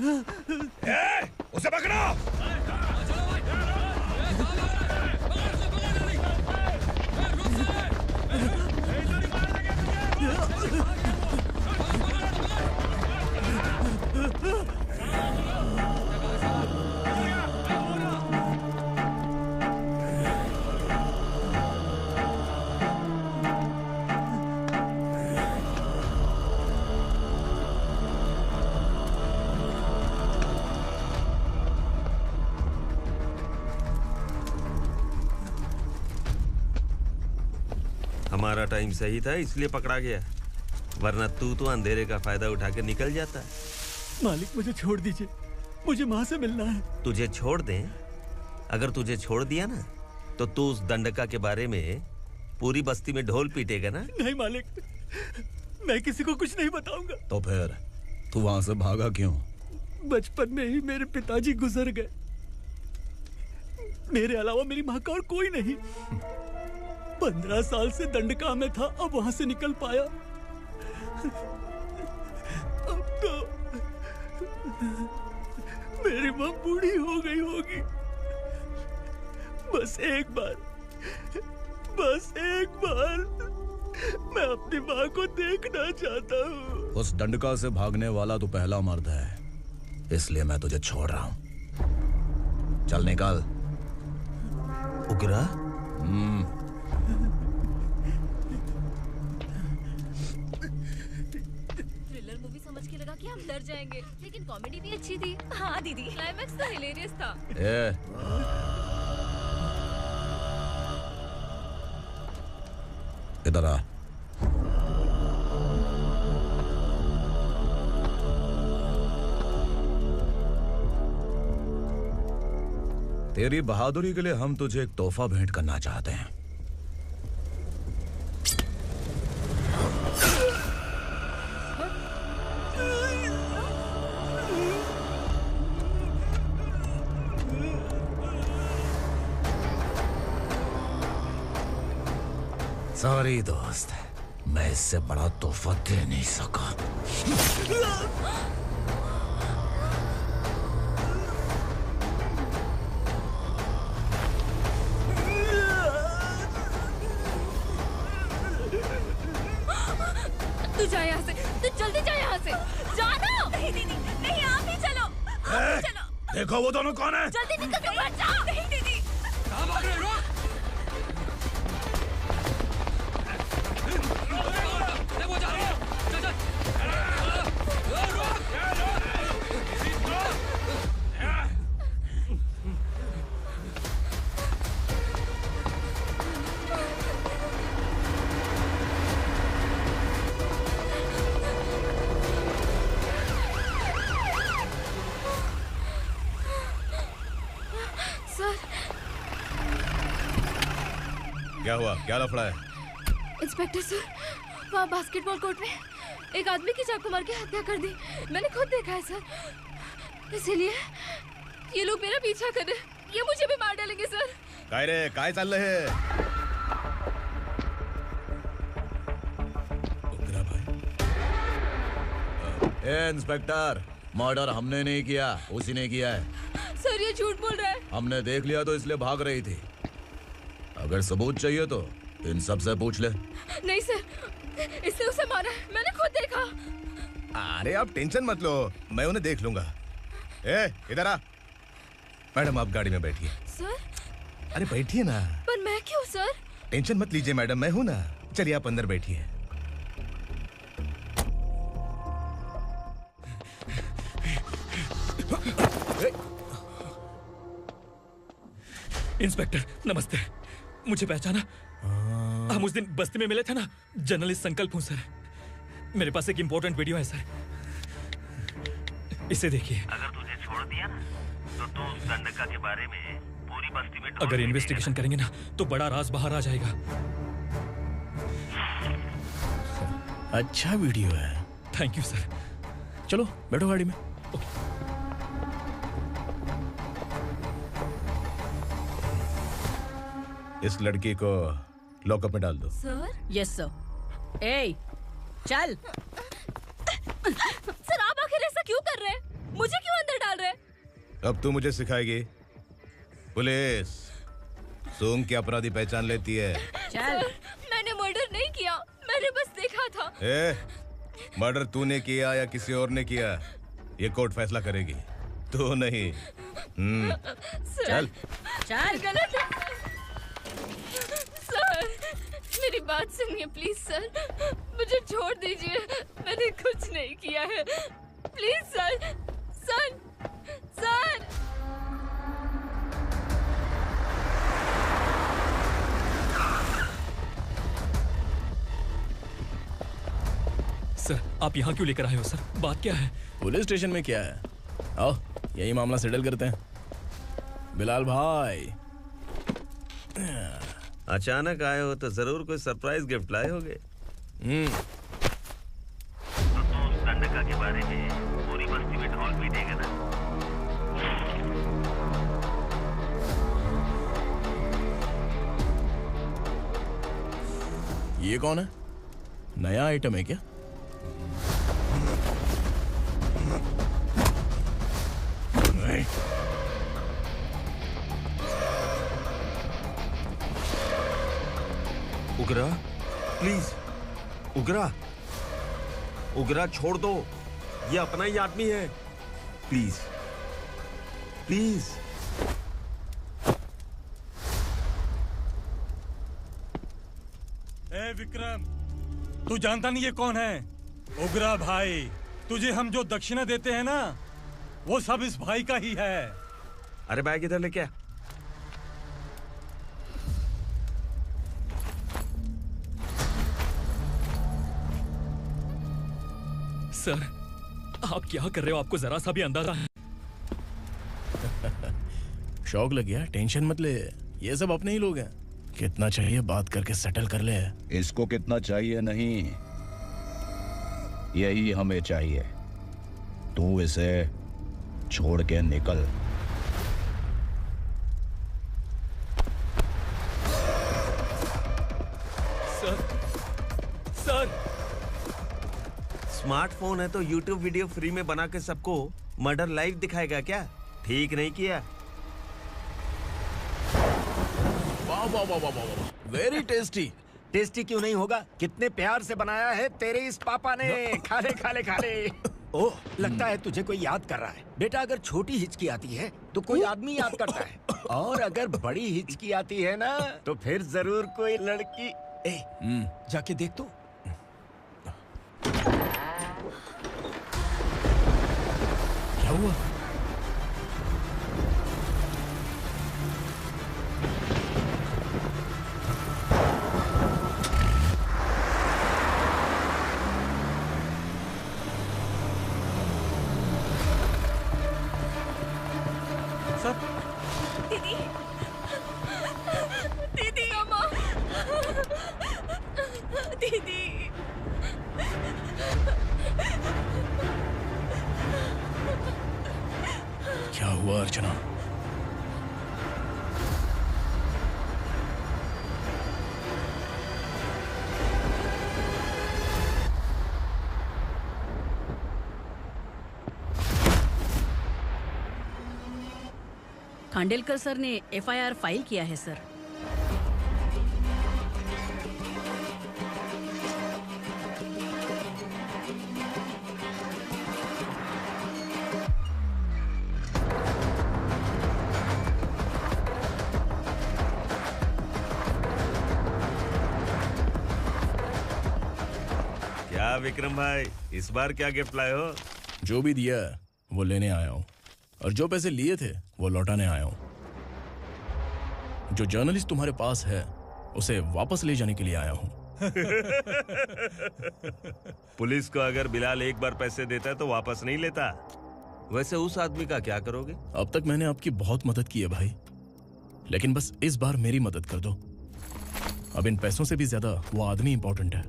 उसे पकड़ो। हमारा टाइम सही था इसलिए पकड़ा गया, वरना तू तो अंधेरे का फायदा उठा के निकल जाता। मालिक मुझे छोड़ दीजिए, मुझे माँ से मिलना है। तुझे छोड़ दें? अगर तुझे छोड़ दिया ना तो तू उस दंडका के बारे में पूरी बस्ती में ढोल पीटेगा ना। नहीं मालिक, मैं किसी को कुछ नहीं बताऊंगा। तो फिर तू वहां से भागा क्यों? बचपन में ही मेरे पिताजी गुजर गए, मेरे अलावा मेरी माँ का और कोई नहीं। 15 साल से दंडका में था, अब वहां से निकल पाया। अब तो मेरी माँ बूढ़ी हो गई होगी। बस एक बार मैं अपनी माँ को देखना चाहता हूँ। उस दंडका से भागने वाला तो पहला मर्द है, इसलिए मैं तुझे छोड़ रहा हूँ। चल निकल। उग्रा? थ्रिलर मूवी समझ के लगा कि हम डर जाएंगे, लेकिन कॉमेडी भी अच्छी थी। हाँ दीदी, क्लाइमैक्स तो हिलेरियस था। इधर आ। तेरी बहादुरी के लिए हम तुझे एक तोहफा भेंट करना चाहते हैं। सॉरी दोस्त, मैं इससे बड़ा तोहफा दे नहीं सका। तू जा यहाँ से, तू जल्दी जा यहाँ से। जानो। नहीं दीदी, नहीं आप ही चलो। आप ही चलो। देखो वो दोनों कौन है? जल्दी निकल के मत जाओ। नहीं दीदी। कहाँ भाग रहे हो? वो जा रही है। चल चल। सर। क्या हुआ? क्या लफड़ा है? इंस्पेक्टर सर, वहाँ बास्केटबॉल कोर्ट में एक आदमी की चाकू मार के हत्या कर दी। मैंने खुद देखा है सर, इसीलिए ये लोग मेरा पीछा कर रहे हैं। ये मुझे भी मार डालेंगे सर। काय रे, काय चल रहे हैं? ए इंस्पेक्टर, मर्डर हमने नहीं किया, उसी ने किया है। सर ये झूठ बोल रहा है। हमने देख लिया तो इसलिए भाग रही थी। अगर सबूत चाहिए तो इन सब से पूछ ले। नहीं सर, इसने उसे मारा है, मैंने खुद देखा। अरे आप टेंशन मत लो, मैं उन्हें देख लूंगा। ए, इधर आ। मैडम आप गाड़ी में बैठिए। सर? अरे बैठिए ना। पर मैं क्यों सर? टेंशन मत लीजिए मैडम, मैं हूं ना। चलिए आप अंदर बैठिए। इंस्पेक्टर नमस्ते, मुझे पहचाना? हम उस दिन बस्ती में मिले थे ना, जर्नलिस्ट संकल्प हूं सर। मेरे पास एक इंपॉर्टेंट वीडियो है सर, इसे देखिए। अगर तुझे छोड़ दिया ना तो तू उस दंडका के बारे में पूरी बस्ती में अगर इन्वेस्टिगेशन करेंगे ना तो बड़ा राज बाहर आ जाएगा। अच्छा वीडियो है। Thank you sir. चलो बैठो गाड़ी में। इस लड़की को लॉकअप में डाल दो। सर? Yes sir. ए, चल। सर आप आखिर ऐसा क्यों कर रहे हैं? मुझे क्यों अंदर डाल रहे? अब तू मुझे सिखाएगी? पुलिस सूंघ के अपराधी पहचान लेती है। सर, मैंने मर्डर नहीं किया, मैंने बस देखा था। मर्डर तूने किया या किसी और ने किया, ये कोर्ट फैसला करेगी, तू नहीं। चल चल। गलत है सर, मेरी बात सुनिए प्लीज सर, मुझे छोड़ दीजिए, मैंने कुछ नहीं किया है, please sir. Sir sir sir, आप यहाँ क्यों लेकर आए हो सर? बात क्या है? पुलिस स्टेशन में क्या है? आओ यही मामला सेटल करते हैं। बिलाल भाई, अचानक आए हो तो जरूर कोई सरप्राइज गिफ्ट लाए होगे। तो उस दंडका के बारे में पूरी बस्ती में ढोल पीटेगा ना। ये कौन है? नया आइटम है क्या? उगरा, प्लीज उगरा, उगरा छोड़ दो, ये अपना ही आदमी है, प्लीज प्लीज। ए विक्रम, तू जानता नहीं ये कौन है? उगरा भाई, तुझे हम जो दक्षिणा देते हैं ना, वो सब इस भाई का ही है। अरे बैग इधर लेके आ। सर, आप क्या कर रहे हो? आपको जरा सा भी अंदाजा है? शौक लग गया? टेंशन मत ले, ये सब अपने ही लोग हैं। कितना चाहिए बात करके सेटल कर ले। इसको कितना चाहिए नहीं, यही हमें चाहिए। तू इसे छोड़ के निकल। सर, स्मार्टफोन है तो YouTube वीडियो फ्री में बना के सबको मर्डर लाइव दिखाएगा क्या? ठीक नहीं किया। वाह वाह वाह वाह वाह, वेरी टेस्टी। टेस्टी क्यों नहीं होगा? कितने प्यार से बनाया है तेरे इस पापा ने। खा ले खा ले खा ले। ओह, लगता है तुझे कोई याद कर रहा है। बेटा, अगर छोटी हिचकी आती है तो कोई आदमी याद करता है, और अगर बड़ी हिचकी आती है ना तो फिर जरूर कोई लड़की। जाके देख तो। क्या हुआ? दीदी, दीदी, अम्मा, दीदी। क्या हुआ अर्चना? खांडेलकर सर ने FIR फाइल किया है सर। क्या विक्रम भाई, इस बार क्या गिफ्ट लाए हो? जो भी दिया है वो लेने आया हूँ, और जो पैसे लिए थे वो लौटाने आया हूँ। जो जर्नलिस्ट तुम्हारे पास है उसे वापस ले जाने के लिए आया हूँ। पुलिस को अगर बिलाल एक बार पैसे देता है तो वापस नहीं लेता। वैसे उस आदमी का क्या करोगे? अब तक मैंने आपकी बहुत मदद की है भाई, लेकिन बस इस बार मेरी मदद कर दो। अब इन पैसों से भी ज्यादा वो आदमी इंपॉर्टेंट है।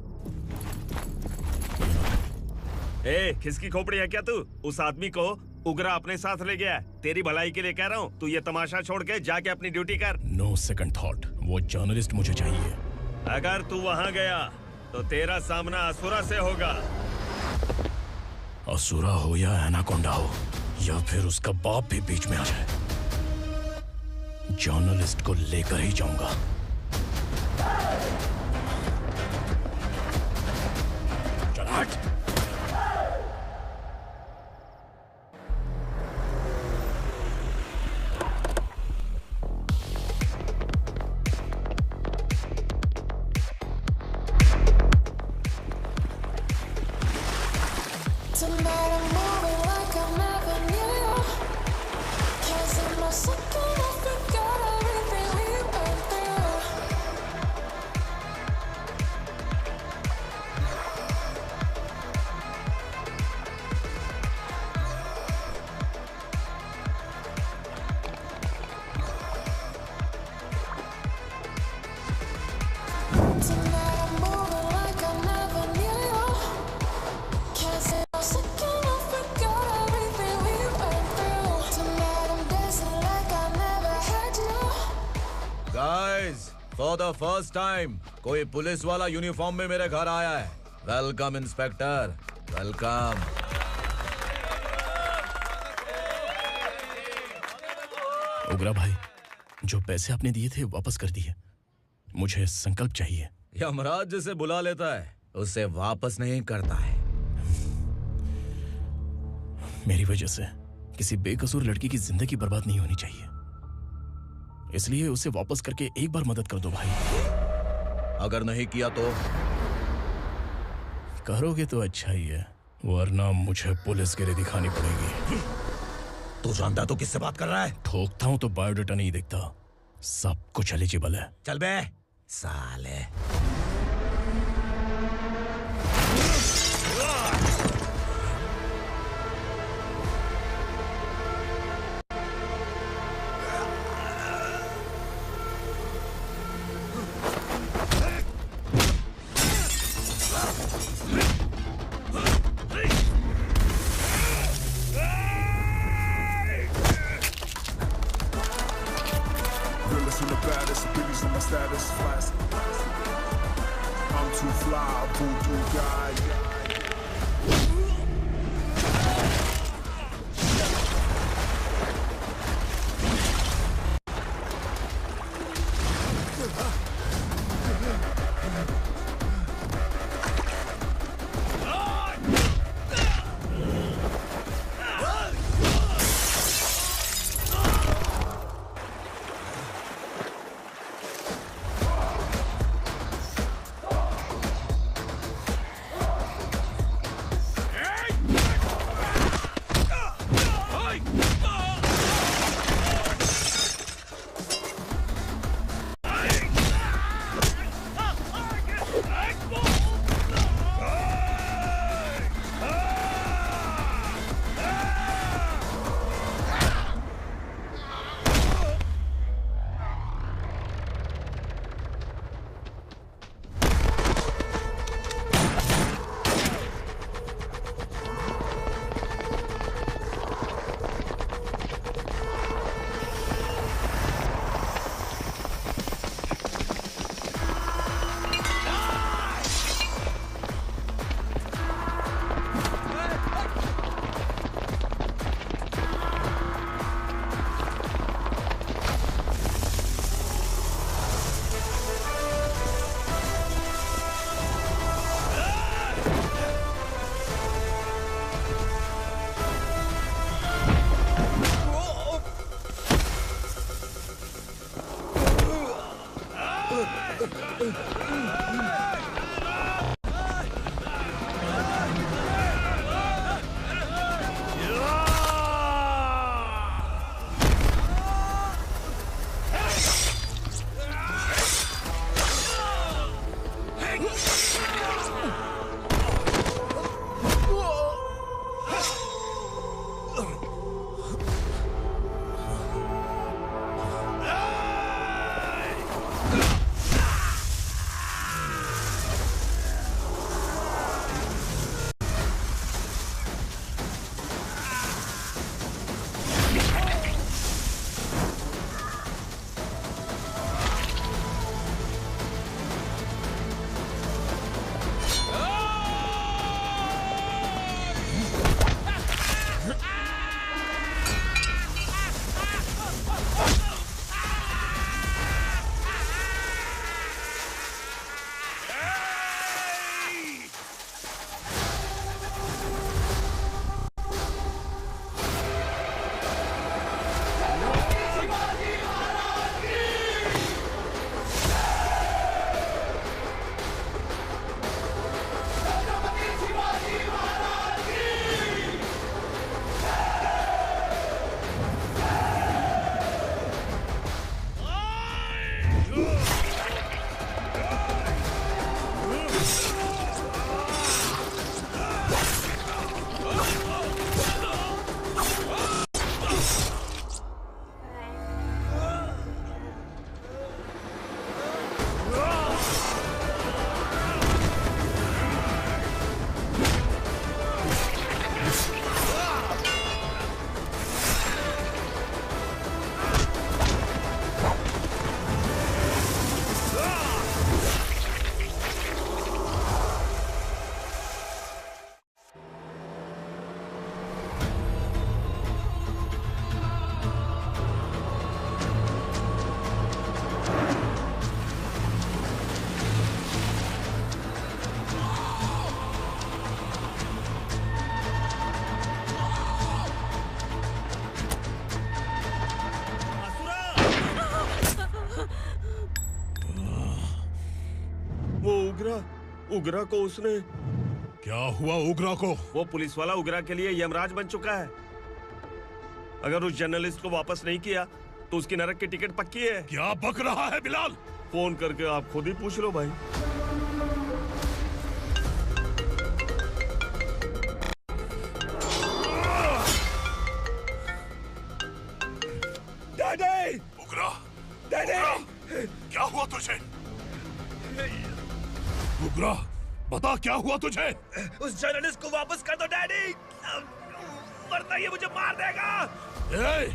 खिसकी खोपड़ी है क्या तू? उस आदमी को उगरा अपने साथ ले गया। तेरी भलाई के लिए कह रहा हूँ, तू ये तमाशा छोड़ के जाके अपनी ड्यूटी कर। नो सेकंड थॉट, वो जर्नलिस्ट मुझे चाहिए। अगर तू वहाँ गया तो तेरा सामना असुरा से होगा। असुरा हो या एनाकोंडा हो, या फिर उसका बाप भी बीच में आ जाए, जर्नलिस्ट को लेकर ही जाऊंगा। चल हट। फॉर द फर्स्ट टाइम कोई पुलिस वाला यूनिफॉर्म में मेरे घर आया है। Welcome inspector, welcome. उग्रा भाई, जो पैसे आपने दिए थे वापस कर दिए। मुझे संकल्प चाहिए। यमराज जिसे बुला लेता है उसे वापस नहीं करता है। मेरी वजह से किसी बेकसूर लड़की की जिंदगी बर्बाद नहीं होनी चाहिए, इसलिए उसे वापस करके एक बार मदद कर दो भाई। अगर नहीं किया तो? करोगे तो अच्छा ही है, वरना मुझे पुलिसगिरी दिखानी पड़ेगी। तू जानता तो किससे बात कर रहा है? ठोकता हूं तो बायोडाटा नहीं दिखता, सब कुछ एलिजिबल है। चल बे साले। Realest and the baddest, Billy's on my status, fast. उग्रा को उसने। क्या हुआ उग्रा को? वो पुलिस वाला उग्रा के लिए यमराज बन चुका है। अगर उस जर्नलिस्ट को वापस नहीं किया तो उसकी नरक की टिकट पक्की है। क्या बक रहा है बिलाल? फोन करके आप खुद ही पूछ लो भाई। डैडी! उग्रा! डैडी! क्या हुआ तुझे? उग्रा, बता क्या हुआ तुझे? उस जर्नलिस्ट को वापस कर दो डैडी, वरना ये मुझे मार देगा। ए,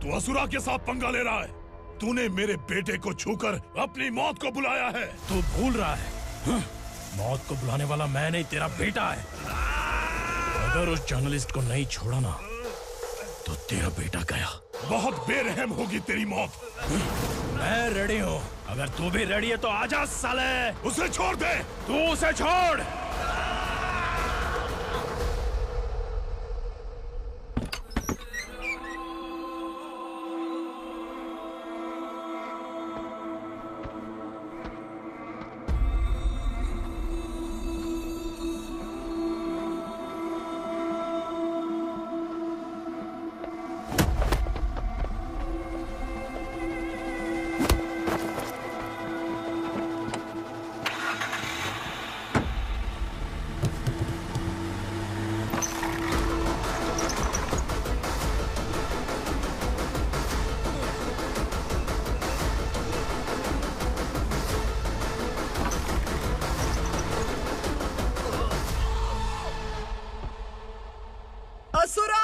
तू असुरा के साथ पंगा ले रहा है। तूने मेरे बेटे को छूकर अपनी मौत को बुलाया है। तू भूल रहा है, मौत को बुलाने वाला मैं नहीं, तेरा बेटा है। अगर उस जर्नलिस्ट को नहीं छोड़ा ना तो तेरा बेटा गया। बहुत बेरहम होगी तेरी मौत। मैं रेडी हूँ, अगर तू भी रेडी है तो आजा साले। उसे छोड़ दे। तू उसे छोड़। असुरा!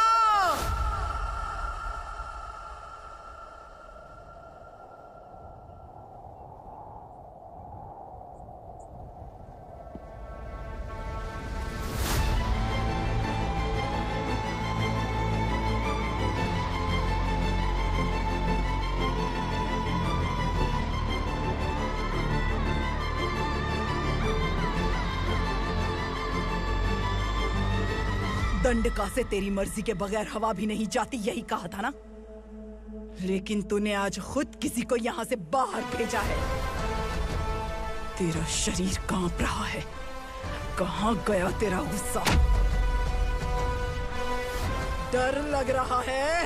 दंडका से तेरी मर्जी के बगैर हवा भी नहीं जाती, यही कहा था ना? लेकिन तूने आज खुद किसी को यहाँ से बाहर भेजा है। तेरा शरीर कांप रहा है। कहाँ गया तेरा गुस्सा? डर लग रहा है?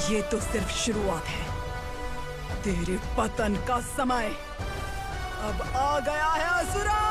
ये तो सिर्फ शुरुआत है। तेरे पतन का समय अब आ गया है असुरा।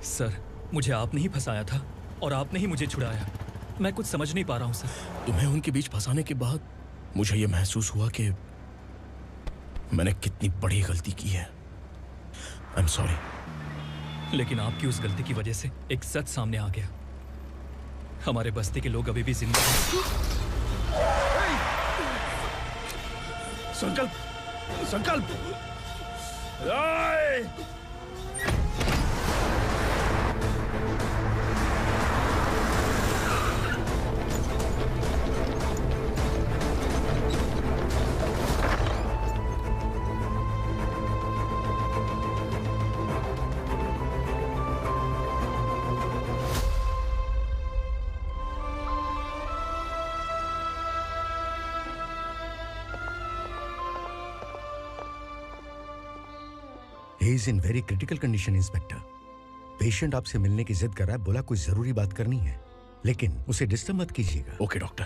सर, मुझे आपने ही फंसाया था और आपने ही मुझे छुड़ाया। मैं कुछ समझ नहीं पा रहा हूँ सर। तुम्हें उनके बीच फंसाने के बाद मुझे यह महसूस हुआ कि मैंने कितनी बड़ी गलती की है। I am sorry. लेकिन आपकी उस गलती की वजह से एक सच सामने आ गया। हमारे बस्ती के लोग अभी भी जिंदा हैं। संकल्प! संकल्प! He is in very critical condition, inspector. Patient आपसे मिलने की जिद कर रहा है, बोला कोई जरूरी बात करनी है, लेकिन उसे डिस्टर्ब मत कीजिएगा। Okay doctor.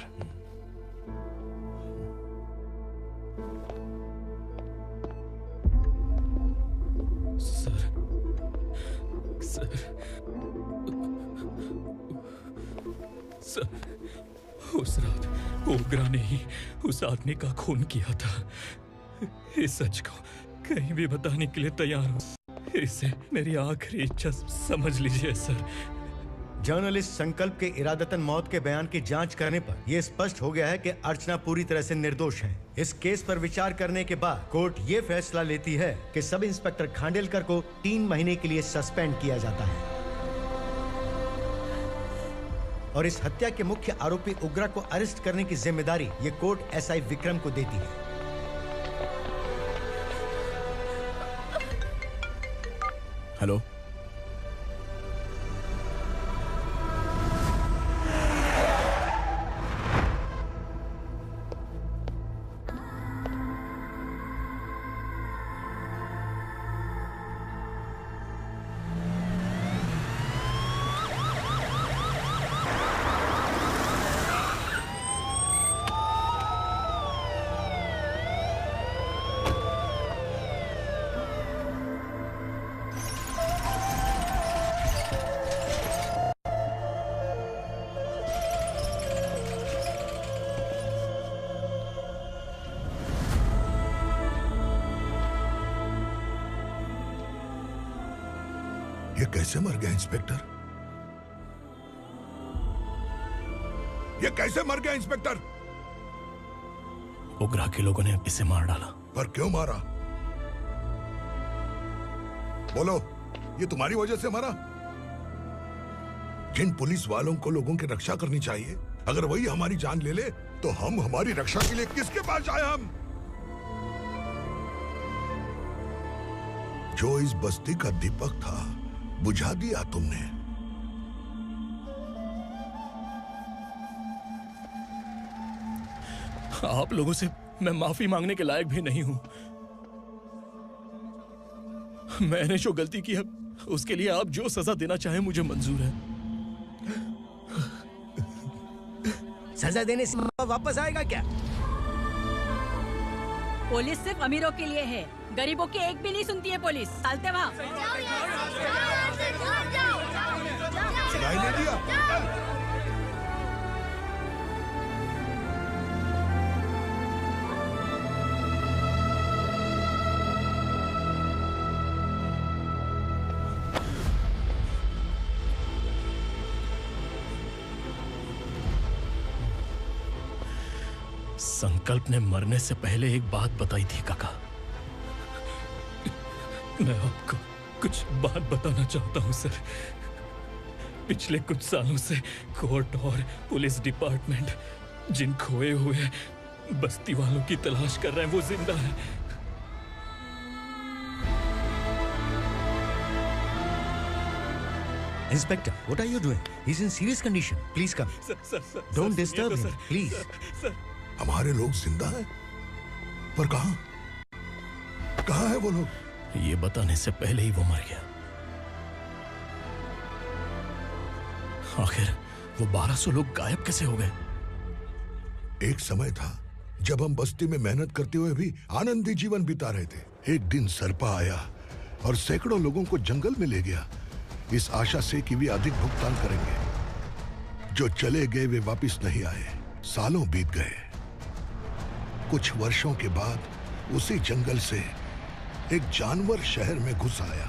Sir, sir, sir, उस रात ओग्रा ने ही उस आदमी का खून किया था। इस सच को कहीं भी बताने के लिए तैयार हूँ। इसे मेरी आखिरी इच्छा समझ लीजिए सर। जर्नलिस्ट संकल्प के इरादतन मौत के बयान की जांच करने पर यह स्पष्ट हो गया है कि अर्चना पूरी तरह से निर्दोष है। इस केस पर विचार करने के बाद कोर्ट ये फैसला लेती है कि सब इंस्पेक्टर खांडेलकर को 3 महीने के लिए सस्पेंड किया जाता है और इस हत्या के मुख्य आरोपी उग्रा को अरेस्ट करने की जिम्मेदारी ये कोर्ट एसआई विक्रम को देती है। हेलो, ये कैसे मर गया इंस्पेक्टर? ये कैसे मर गया इंस्पेक्टर? उग्रा के लोगों ने इसे मार डाला। पर क्यों मारा? बोलो, ये तुम्हारी वजह से मरा? जिन पुलिस वालों को लोगों की रक्षा करनी चाहिए, अगर वही हमारी जान ले ले तो हम हमारी रक्षा के लिए किसके पास जाए? हम जो इस बस्ती का दीपक था बुझा दिया तुमने। आप लोगों से मैं माफी मांगने के लायक भी नहीं हूं। मैंने जो गलती की है उसके लिए आप जो सजा देना चाहें मुझे मंजूर है। सजा देने से वापस आएगा क्या? पुलिस सिर्फ अमीरों के लिए है, गरीबों की एक भी नहीं सुनती है पुलिस। चलते वहाँ। सुनाई नहीं दिया? संकल्प ने मरने से पहले एक बात बताई थी काका। मैं आपको कुछ बात बताना चाहता हूं सर। पिछले कुछ सालों से कोर्ट और पुलिस डिपार्टमेंट जिन खोए हुए बस्ती वालों की तलाश कर रहे हैं वो जिंदा है। Inspector, what are you doing? He's in serious condition. Please come. Sir, Don't disturb him, please. Sir, हमारे लोग जिंदा हैं? पर कहां? कहां है वो लोग? ये बताने से पहले ही वो मर गया। आखिर वो 1200 लोग गायब कैसे हो गए? एक समय था जब हम बस्ती में मेहनत करते हुए भी आनंदी जीवन बिता रहे थे। एक दिन सरपा आया और सैकड़ों लोगों को जंगल में ले गया, इस आशा से कि वे अधिक भुगतान करेंगे। जो चले गए वे वापस नहीं आए। सालों बीत गए। कुछ वर्षों के बाद उसी जंगल से एक जानवर शहर में घुस आया।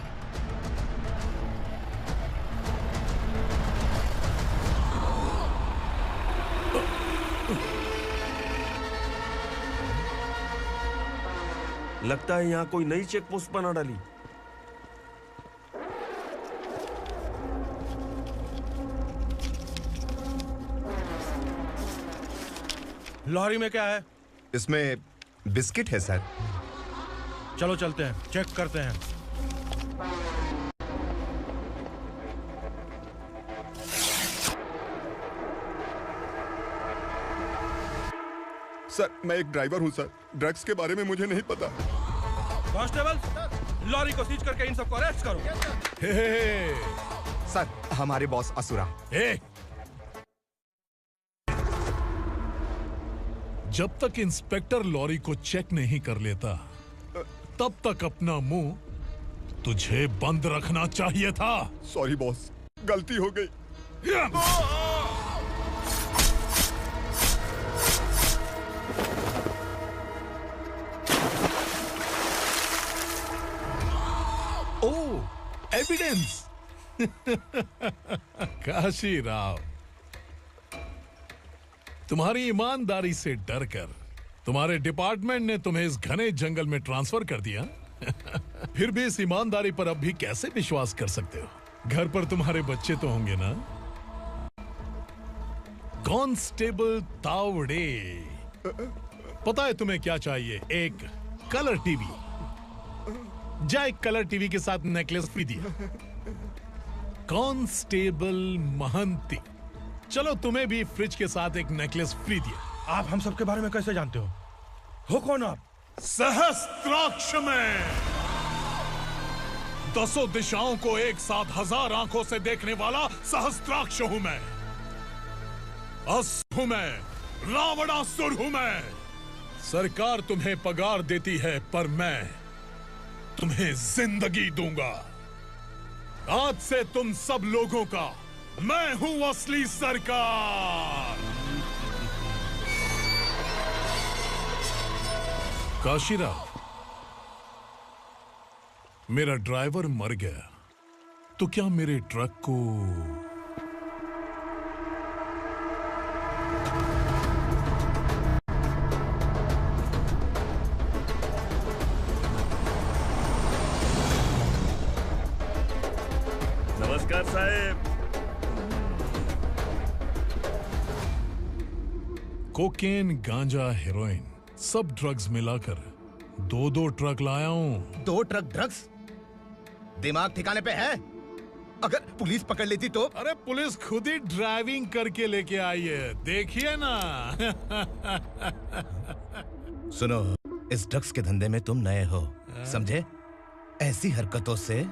लगता है यहाँ कोई नई चेक पोस्ट बना डाली। लॉरी में क्या है? इसमें बिस्किट है सर। चलो चलते हैं, चेक करते हैं। सर, मैं एक ड्राइवर हूं सर। ड्रग्स के बारे में मुझे नहीं पता। कांस्टेबल, लॉरी को सीज करके इन सबको अरेस्ट करो। सर, हमारे बॉस असुरा। जब तक इंस्पेक्टर लॉरी को चेक नहीं कर लेता तब तक अपना मुंह तुझे बंद रखना चाहिए था। सॉरी बॉस, गलती हो गई। कॉन्फिडेंस। काशी राव, तुम्हारी ईमानदारी से डरकर तुम्हारे डिपार्टमेंट ने तुम्हें इस घने जंगल में ट्रांसफर कर दिया। फिर भी इस ईमानदारी पर अब भी कैसे विश्वास कर सकते हो? घर पर तुम्हारे बच्चे तो होंगे ना? कांस्टेबल तावड़े, पता है तुम्हें क्या चाहिए? एक कलर टीवी। जा एक कलर टीवी के साथ नेकलेस फ्री दिया। कांस्टेबल महंती, चलो तुम्हें भी फ्रिज के साथ एक नेकलेस फ्री दिया। आप हम सबके बारे में कैसे जानते हो कौन आप? सहस्त्राक्ष में 10 दिशाओं को एक साथ 1000 आंखों से देखने वाला सहस्त्राक्ष हूं मैं। असुर हूं मैं, रावणासुर हूं मैं। सरकार तुम्हें पगार देती है, पर मैं तुम्हें जिंदगी दूंगा। आज से तुम सब लोगों का मैं हूं असली सरकार। काशीराव, मेरा ड्राइवर मर गया तो क्या मेरे ट्रक को नमस्कार साहब। कोकेन, गांजा, हेरोइन, सब ड्रग्स मिलाकर 2 ट्रक लाया हूं। 2 ट्रक ड्रग्स? दिमाग ठिकाने पे है? अगर पुलिस पकड़ लेती तो? अरे पुलिस खुद ही ड्राइविंग करके लेके आई है, देखिए ना। सुनो, इस ड्रग्स के धंधे में तुम नए हो, समझे? ऐसी हरकतों से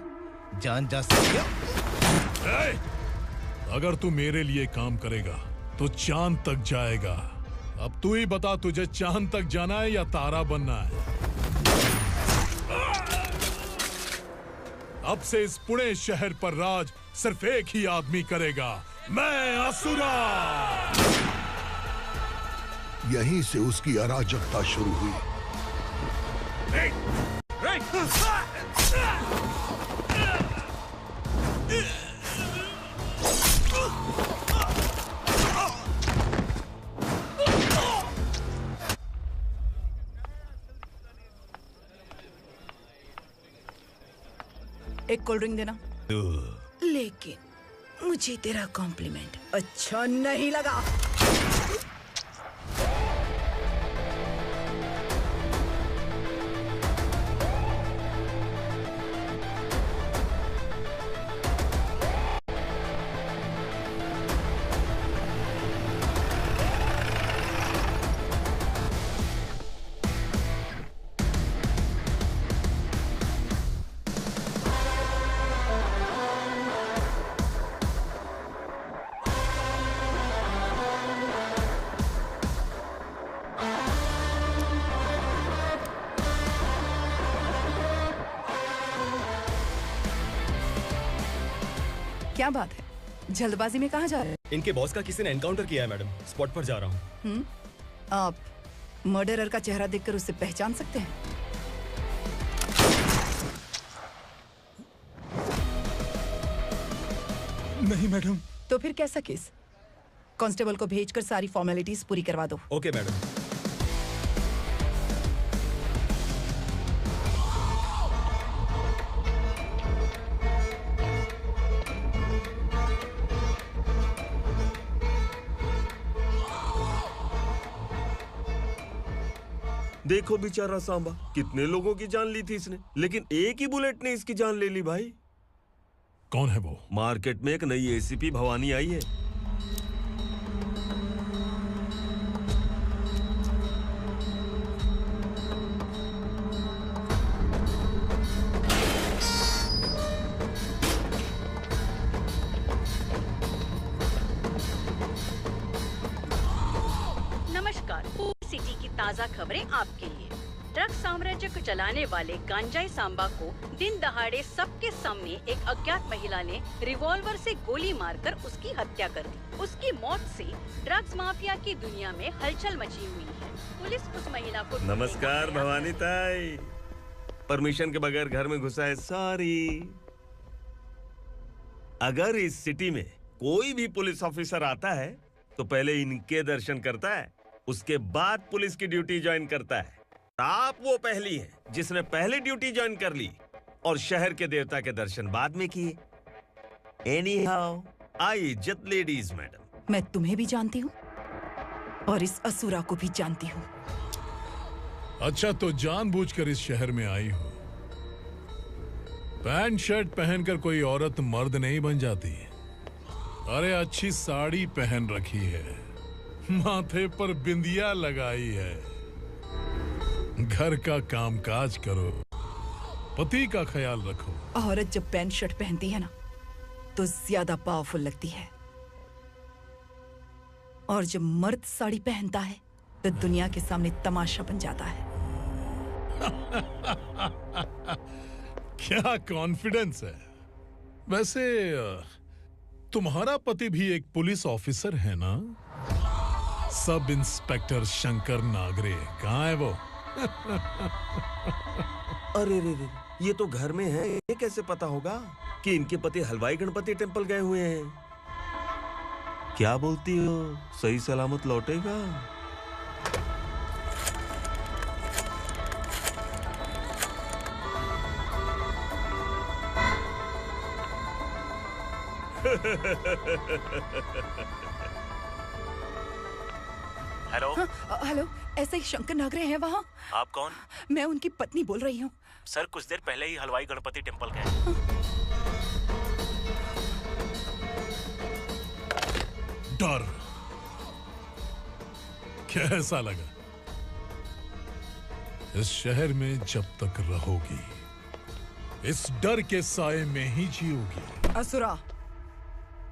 जान जा सकती है। अगर तू मेरे लिए काम करेगा तो चांद तक जाएगा। अब तू ही बता, तुझे चांद तक जाना है या तारा बनना है? अब से इस पुणे शहर पर राज सिर्फ एक ही आदमी करेगा, मैं असुरा। यहीं से उसकी अराजकता शुरू हुई। एक कोल्ड ड्रिंक देना। लेकिन मुझे तेरा कॉम्प्लीमेंट अच्छा नहीं लगा। क्या बात है, जल्दबाजी में कहाँ जा रहे हैं? इनके बॉस का किसी ने एनकाउंटर किया है मैडम, स्पॉट पर जा रहा हूँ। आप मर्डरर का चेहरा देखकर उसे पहचान सकते हैं? नहीं मैडम। तो फिर कैसा केस? कांस्टेबल को भेजकर सारी फॉर्मेलिटीज पूरी करवा दो। Okay madam. देखो बेचारा सांबा, कितने लोगों की जान ली थी इसने, लेकिन एक ही बुलेट ने इसकी जान ले ली भाई। कौन है वो? मार्केट में एक नई एसीपी भवानी आई है। नमस्कार, सिटी की ताज़ा खबरें आपके लिए। ड्रग साम्राज्य को चलाने वाले गांजाई सांबा को दिन दहाड़े सबके सामने एक अज्ञात महिला ने रिवॉल्वर से गोली मारकर उसकी हत्या कर दी। उसकी मौत से ड्रग्स माफिया की दुनिया में हलचल मची हुई है। पुलिस उस महिला को नमस्कार भवानी ताई, परमिशन के बगैर घर में घुसा है, सॉरी। अगर इस सिटी में कोई भी पुलिस ऑफिसर आता है तो पहले इनके दर्शन करता है, उसके बाद पुलिस की ड्यूटी ज्वाइन करता है। आप वो पहली है जिसने पहले ड्यूटी ज्वाइन कर ली और शहर के देवता के दर्शन बाद में किए। एनीहाउ, आई इज्जत लेडीज मैडम। मैं तुम्हें भी जानती हूँ और इस असुरा को भी जानती हूँ। अच्छा, तो जानबूझकर इस शहर में आई हो। पैंट शर्ट पहनकर कोई औरत मर्द नहीं बन जाती। अरे अच्छी साड़ी पहन रखी है, माथे पर बिंदिया लगाई है, घर का कामकाज करो, पति का ख्याल रखो। औरत जब पैंट शर्ट पहनती है ना तो ज्यादा पावरफुल लगती है, और जब मर्द साड़ी पहनता है तो दुनिया के सामने तमाशा बन जाता है। क्या कॉन्फिडेंस है। वैसे तुम्हारा पति भी एक पुलिस ऑफिसर है ना? सब इंस्पेक्टर शंकर नागरे कहाँ है वो? अरे रे रे, ये तो घर में है। ये कैसे पता होगा कि इनके पति हलवाई गणपति टेम्पल गए हुए हैं? क्या बोलती हो, सही सलामत लौटेगा? हेलो। हेलो, ऐसे ही शंकर नागरे हैं वहाँ? आप कौन? मैं उनकी पत्नी बोल रही हूँ। सर कुछ देर पहले ही हलवाई गणपति टेम्पल गए। डर कैसा लगा? इस शहर में जब तक रहोगी इस डर के साए में ही जियोगी। असुरा,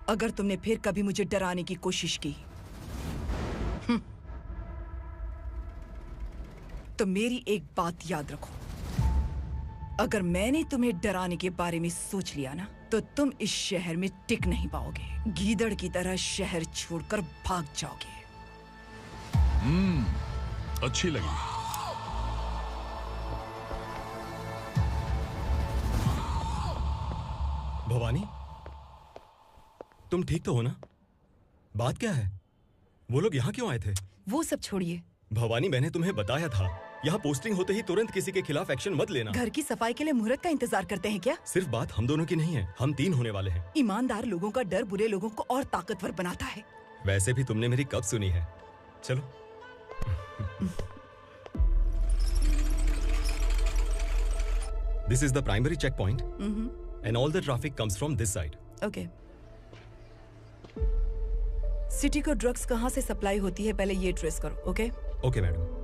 अगर तुमने फिर कभी मुझे डराने की कोशिश की तो मेरी एक बात याद रखो, अगर मैंने तुम्हें डराने के बारे में सोच लिया ना तो तुम इस शहर में टिक नहीं पाओगे। गीदड़ की तरह शहर छोड़कर भाग जाओगे। अच्छी लगी। भवानी, तुम ठीक तो हो ना? बात क्या है? वो लोग यहाँ क्यों आए थे? वो सब छोड़िए। भवानी, मैंने तुम्हें बताया था यहाँ पोस्टिंग होते ही तुरंत किसी के खिलाफ एक्शन मत लेना। घर की सफाई के लिए मुहूर्त का इंतजार करते हैं क्या? सिर्फ बात हम दोनों की नहीं है, हम 3 होने वाले हैं। ईमानदार लोगों का डर बुरे लोगों को और ताकतवर बनाता है। वैसे भी तुमने मेरी कब सुनी है? चलो। This is the primary checkpoint, and all the traffic comes from this side. Okay. City को ड्रग्स कहाँ से सप्लाई होती है पहले ये ट्रेस करो, ओके? Okay madam.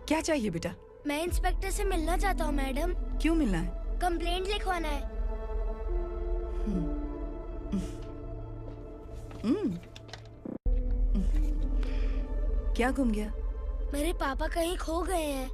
क्या चाहिए बेटा? मैं इंस्पेक्टर से मिलना चाहता हूँ मैडम। क्यों मिलना है? कंप्लेंट लिखवाना है। क्या गुम गया? मेरे पापा कहीं खो गए हैं।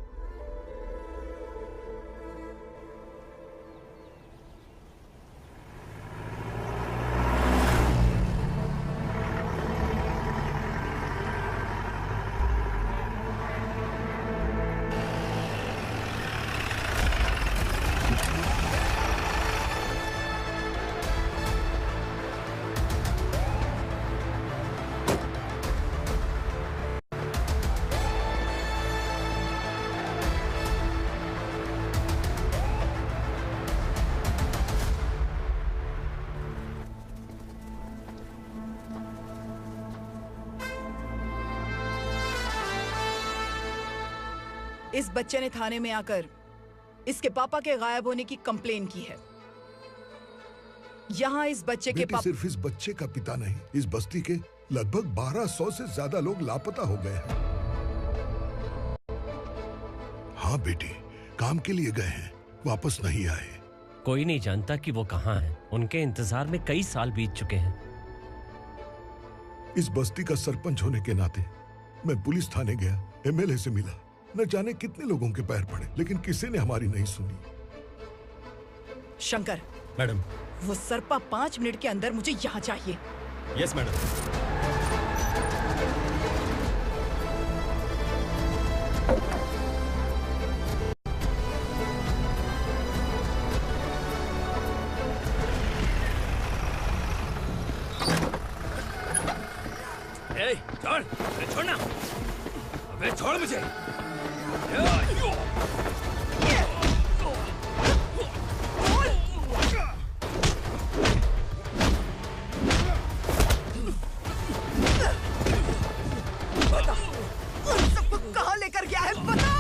इस बच्चे ने थाने में आकर इसके पापा के गायब होने की कंप्लेन की है। यहाँ इस बच्चे के पापा सिर्फ इस बच्चे का पिता नहीं, इस बस्ती के लगभग 1200 से ज्यादा लोग लापता हो गए हैं। हाँ बेटी, काम के लिए गए हैं, वापस नहीं आए। कोई नहीं जानता कि वो कहाँ हैं। उनके इंतजार में कई साल बीत चुके हैं। इस बस्ती का सरपंच होने के नाते मैं पुलिस थाने गया, एमएलए से मिला, न जाने कितने लोगों के पैर पड़े, लेकिन किसी ने हमारी नहीं सुनी। शंकर। मैडम। वो सरपा 5 मिनट के अंदर मुझे यहाँ चाहिए। Yes madam. छोड़, अरे छोड़ना, अबे छोड़ मुझे। कहाँ लेकर गया है बता।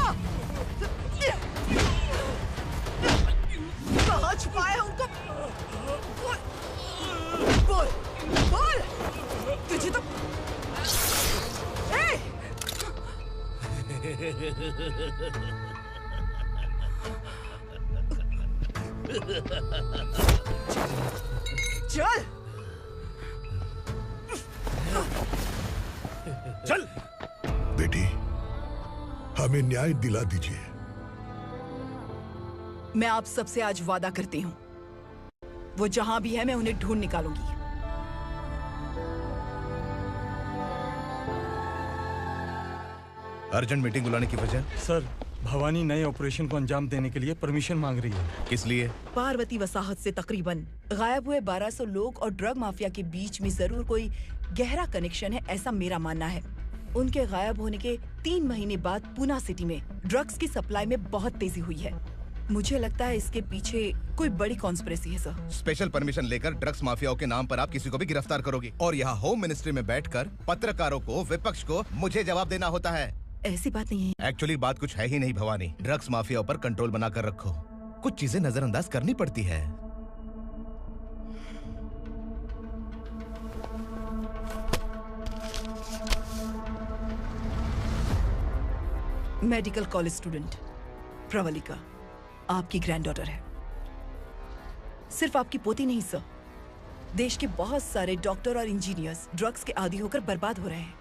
कहाँ छुपाया है उनको? बोल बोल, तुझे तो चल चल बेटी, हमें न्याय दिला दीजिए। मैं आप सबसे आज वादा करती हूँ, वो जहां भी है मैं उन्हें ढूंढ निकालूंगी। अर्जेंट मीटिंग बुलाने की वजह? सर, भवानी नए ऑपरेशन को अंजाम देने के लिए परमिशन मांग रही है। किस लिए? पार्वती वसाहत से तकरीबन गायब हुए 1200 लोग और ड्रग माफिया के बीच में जरूर कोई गहरा कनेक्शन है, ऐसा मेरा मानना है। उनके गायब होने के 3 महीने बाद पूना सिटी में ड्रग्स की सप्लाई में बहुत तेजी हुई है। मुझे लगता है इसके पीछे कोई बड़ी कॉन्स्पिरेसी है सर। स्पेशल परमिशन लेकर ड्रग्स माफियाओं के नाम पर आप किसी को भी गिरफ्तार करोगे और यहाँ होम मिनिस्ट्री में बैठकर पत्रकारों को, विपक्ष को मुझे जवाब देना होता है। ऐसी बात नहीं है। एक्चुअली बात कुछ है ही नहीं भवानी। ड्रग्स माफियाओं पर कंट्रोल बनाकर रखो, कुछ चीजें नजरअंदाज करनी पड़ती है। मेडिकल कॉलेज स्टूडेंट प्रवलिका आपकी ग्रैंडडॉटर है। सिर्फ आपकी पोती नहीं सर, देश के बहुत सारे डॉक्टर और इंजीनियर्स ड्रग्स के आदी होकर बर्बाद हो रहे हैं।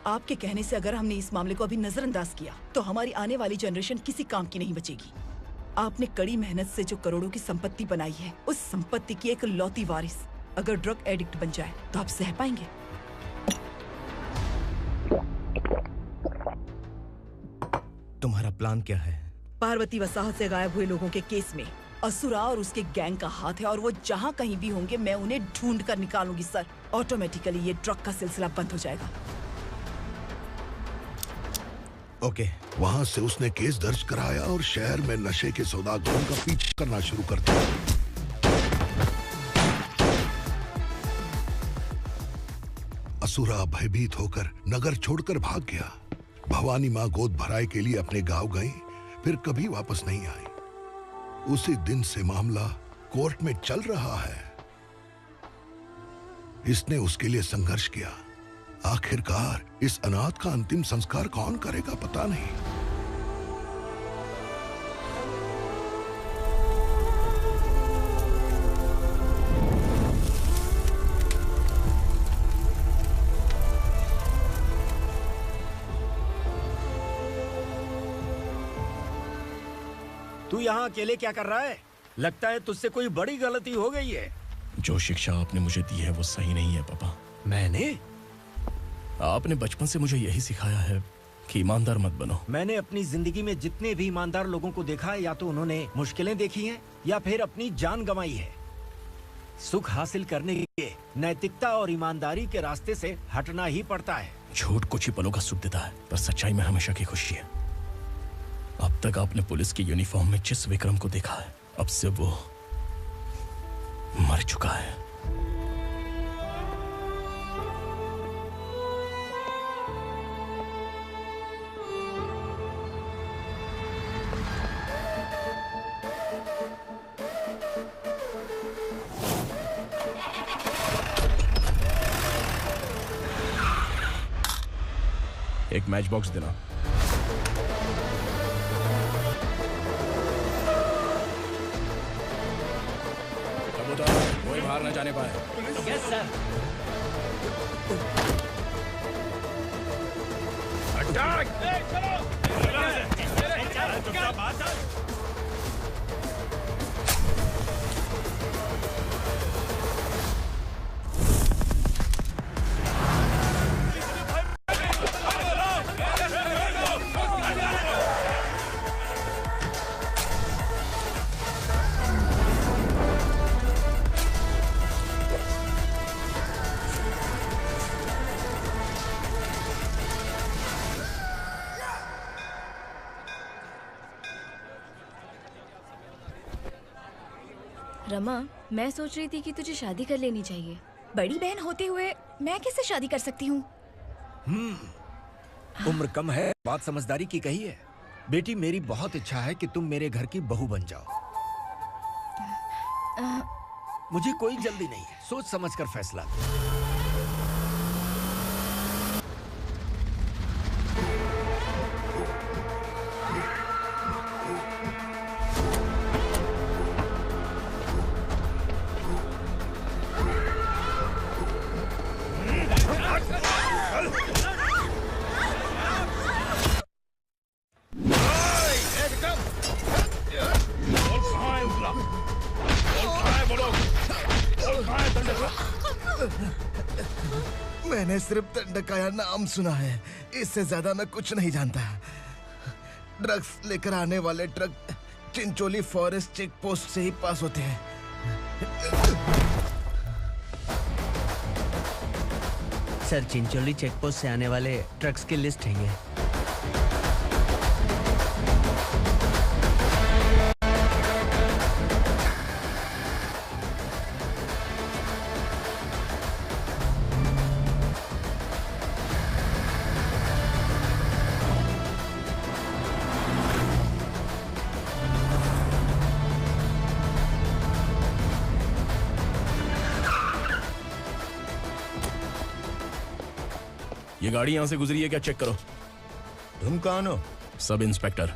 आपके कहने से अगर हमने इस मामले को अभी नजरअंदाज किया तो हमारी आने वाली जनरेशन किसी काम की नहीं बचेगी। आपने कड़ी मेहनत से जो करोड़ों की संपत्ति बनाई है, उस संपत्ति की एक लौती वारिस अगर ड्रग एडिक्ट बन जाए तो आप सह पाएंगे? तुम्हारा प्लान क्या है? पार्वती वसाहत से गायब हुए लोगों के केस में असुरा और उसके गैंग का हाथ है और वो जहाँ कहीं भी होंगे मैं उन्हें ढूंढ कर निकालूंगी सर। ऑटोमेटिकली ये ड्रग का सिलसिला बंद हो जाएगा। ओके। वहाँ से उसने केस दर्ज कराया और शहर में नशे के सौदागरों का पीछा करना शुरू कर दिया। असुरा भयभीत होकर नगर छोड़कर भाग गया। भवानी माँ गोद भराई के लिए अपने गांव गई, फिर कभी वापस नहीं आई। उसी दिन से मामला कोर्ट में चल रहा है। इसने उसके लिए संघर्ष किया। आखिरकार इस अनाथ का अंतिम संस्कार कौन करेगा पता नहीं। तू यहाँ अकेले क्या कर रहा है? लगता है तुझसे कोई बड़ी गलती हो गई है। जो शिक्षा आपने मुझे दी है वो सही नहीं है पापा। मैंने? आपने बचपन से मुझे यही सिखाया है कि ईमानदार मत बनो। मैंने अपनी जिंदगी में जितने भी ईमानदार लोगों को देखा है, या तो उन्होंने मुश्किलें देखी हैं या फिर अपनी जान गंवाई है। सुख हासिल करने के लिए नैतिकता और ईमानदारी के रास्ते से हटना ही पड़ता है। झूठ कुछ ही पलों का सुख देता है, पर सच्चाई में हमेशा की खुशी है। अब तक आपने पुलिस की यूनिफॉर्म में जिस विक्रम को देखा है, अब से वो मर चुका है। एक मैच बॉक्स देना। कबूतर, कोई बाहर न जाने पाए। Yes sir. अटैक! रमा, मैं सोच रही थी कि तुझे शादी कर लेनी चाहिए। बड़ी बहन होते हुए मैं कैसे शादी कर सकती हूँ? उम्र कम है, बात समझदारी की कही है। बेटी, मेरी बहुत इच्छा है कि तुम मेरे घर की बहू बन जाओ। मुझे कोई जल्दी नहीं है, सोच समझ कर फैसला लो। मैंने सिर्फ दंडकाया नाम सुना है, इससे ज्यादा मैं कुछ नहीं जानता। ड्रग्स लेकर आने वाले truck Chincholi forest check post से ही पास होते हैं। सर, चिंचोली चेक पोस्ट से आने वाले ट्रक्स की लिस्ट है ये। ये गाड़ी यहाँ से गुजरी है क्या? चेक करो। तुम कौन हो? Sub inspector.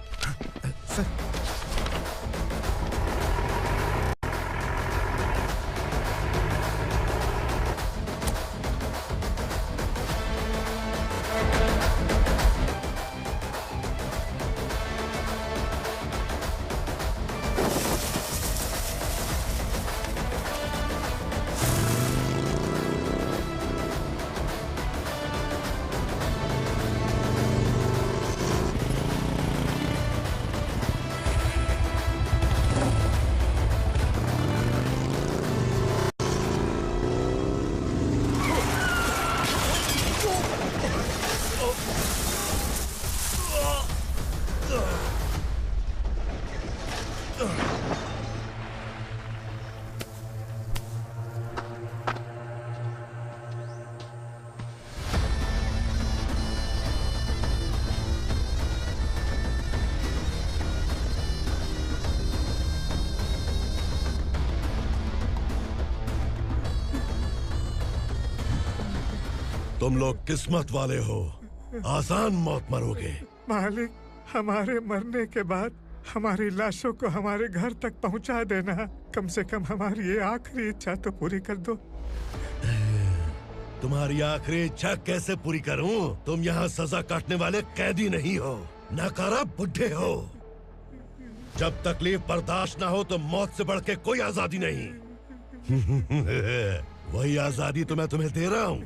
तुम लोग किस्मत वाले हो, आसान मौत मरोगे। मालिक, हमारे मरने के बाद हमारी लाशों को हमारे घर तक पहुंचा देना। कम से कम हमारी ये आखिरी इच्छा तो पूरी कर दो। तुम्हारी आखिरी इच्छा कैसे पूरी करूं? तुम यहाँ सजा काटने वाले कैदी नहीं हो, नकारा बुड्ढे हो। जब तकलीफ बर्दाश्त ना हो तो मौत से बढ़ के कोई आजादी नहीं। वही आजादी तो मैं तुम्हें दे रहा हूँ।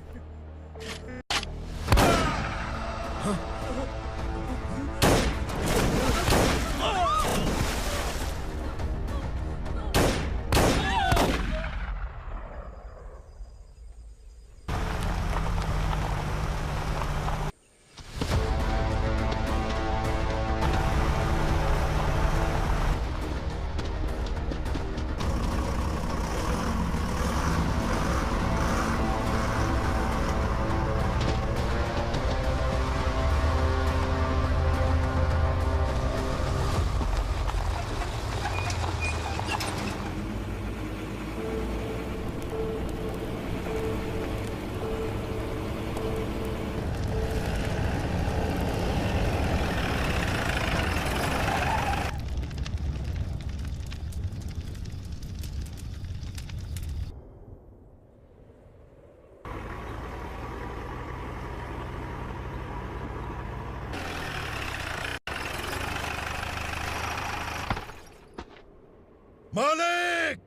मालिक!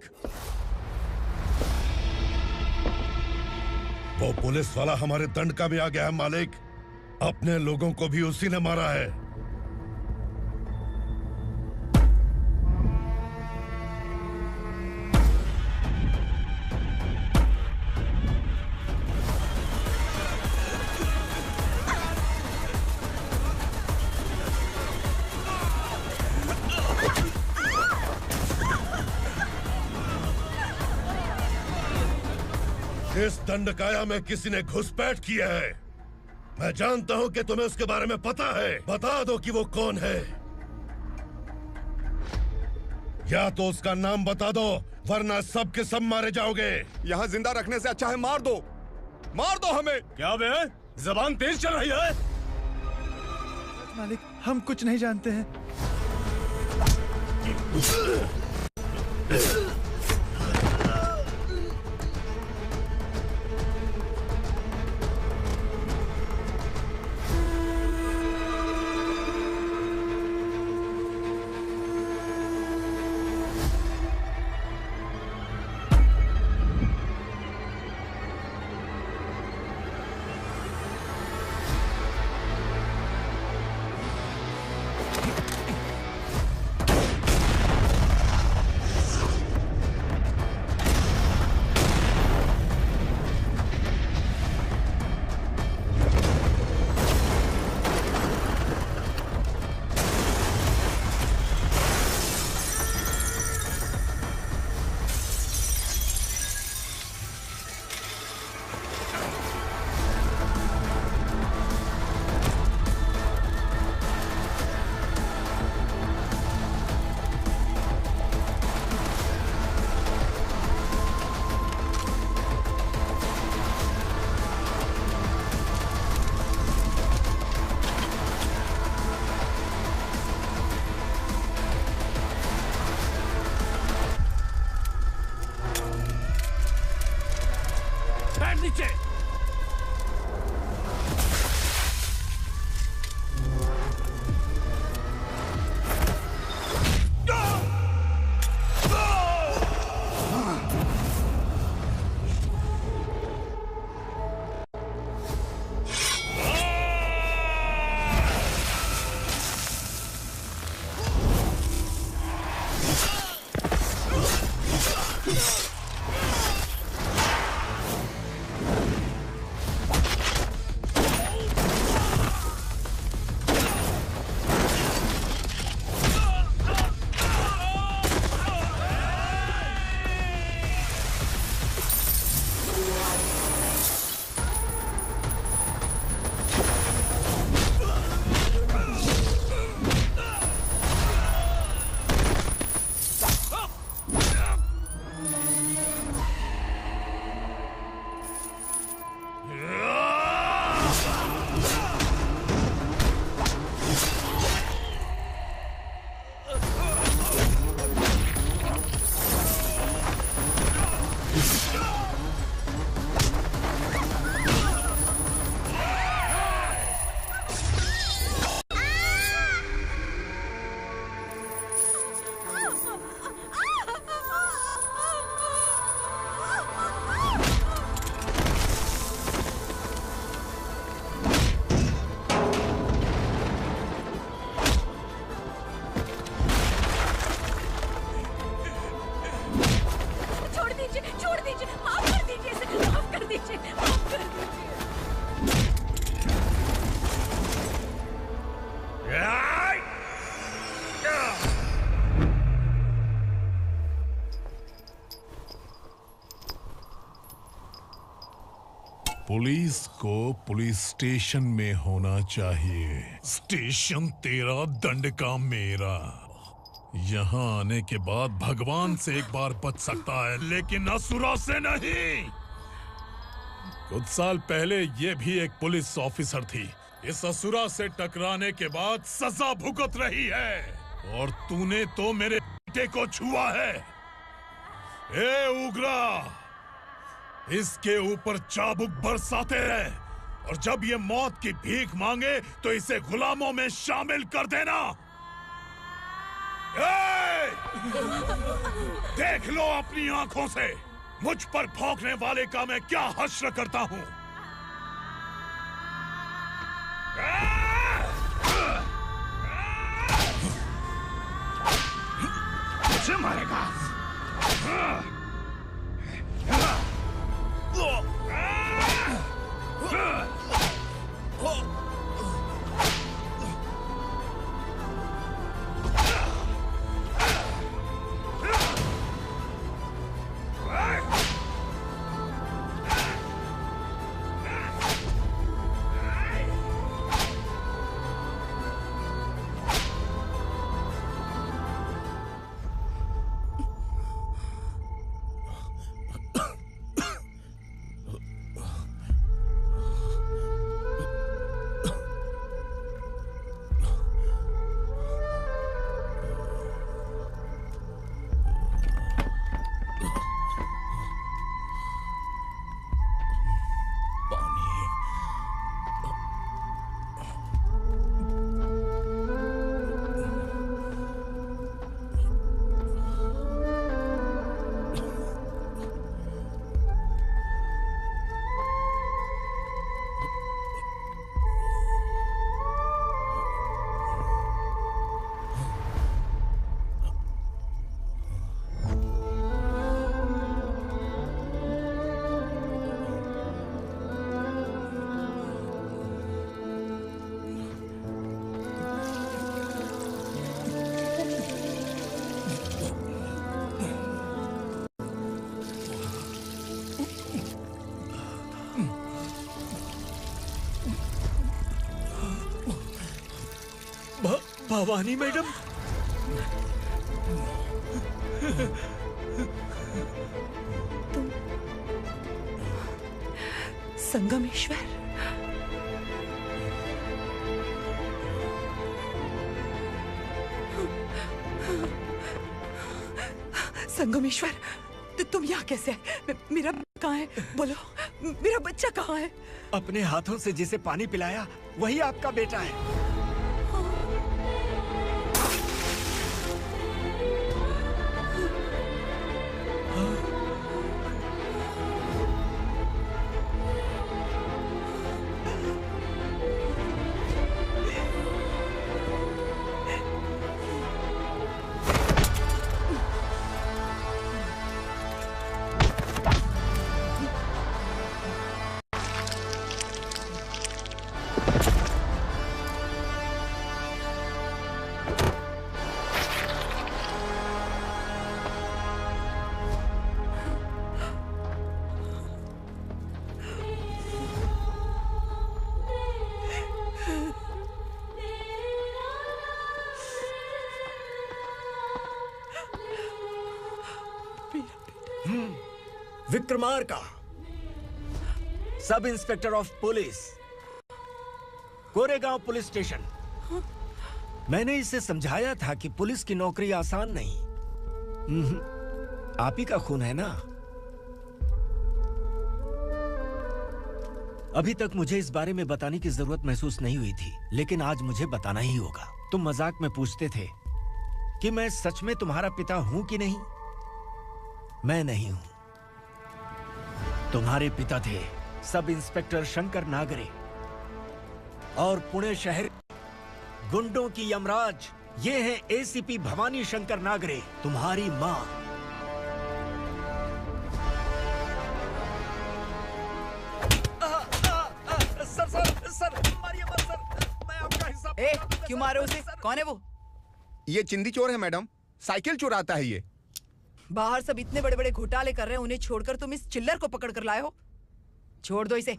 वो पुलिस वाला हमारे दंड का भी आ गया है मालिक। अपने लोगों को भी उसी ने मारा है। इस दंडकाया में किसी ने घुसपैठ किया है। मैं जानता हूं कि तुम्हें उसके बारे में पता है। बता दो कि वो कौन है, या तो उसका नाम बता दो, वरना सब के सब मारे जाओगे। यहाँ जिंदा रखने से अच्छा है मार दो हमें। क्या बे? जबान तेज चल रही है। मालिक, हम कुछ नहीं जानते हैं। नीचे। पुलिस को पुलिस स्टेशन में होना चाहिए। स्टेशन तेरा, दंड का मेरा। यहाँ आने के बाद भगवान से एक बार बच सकता है, लेकिन असुरा से नहीं। कुछ साल पहले ये भी एक पुलिस ऑफिसर थी। इस असुरा से टकराने के बाद सजा भुगत रही है, और तूने तो मेरे बेटे को छुआ है। ए उग्रा, इसके ऊपर चाबुक बरसाते हैं, और जब ये मौत की भीख मांगे तो इसे गुलामों में शामिल कर देना। देख लो अपनी आंखों से मुझ पर भौंकने वाले का मैं क्या हश्र करता हूं। मुझे मारेगा। भवानी मैडम, तुम संगमेश्वर? संगमेश्वर, तुम यहाँ कैसे आए? मेरा कहाँ है? बोलो, मेरा बच्चा कहाँ है? अपने हाथों से जिसे पानी पिलाया वही आपका बेटा है। Vikramarka, sub inspector of police, Koregaon police station. मैंने इसे समझाया था कि पुलिस की नौकरी आसान नहीं। आप ही का खून है ना? अभी तक मुझे इस बारे में बताने की जरूरत महसूस नहीं हुई थी, लेकिन आज मुझे बताना ही होगा। तुम मजाक में पूछते थे कि मैं सच में तुम्हारा पिता हूं कि नहीं। मैं नहीं हूं। तुम्हारे पिता थे सब इंस्पेक्टर शंकर नागरे, और पुणे शहर गुंडों की यमराज ये है एसीपी भवानी शंकर नागरे, तुम्हारी मां। सर, मारिए मत सर, मैं आपका हिस्सा। क्यों मारे उसे? कौन है वो? ये चिंदी चोर है मैडम, साइकिल चुराता है ये। बाहर सब इतने बड़े बड़े घोटाले कर रहे हैं, उन्हें छोड़कर तुम इस चिल्लर को पकड़ कर लाए हो। छोड़ दो इसे।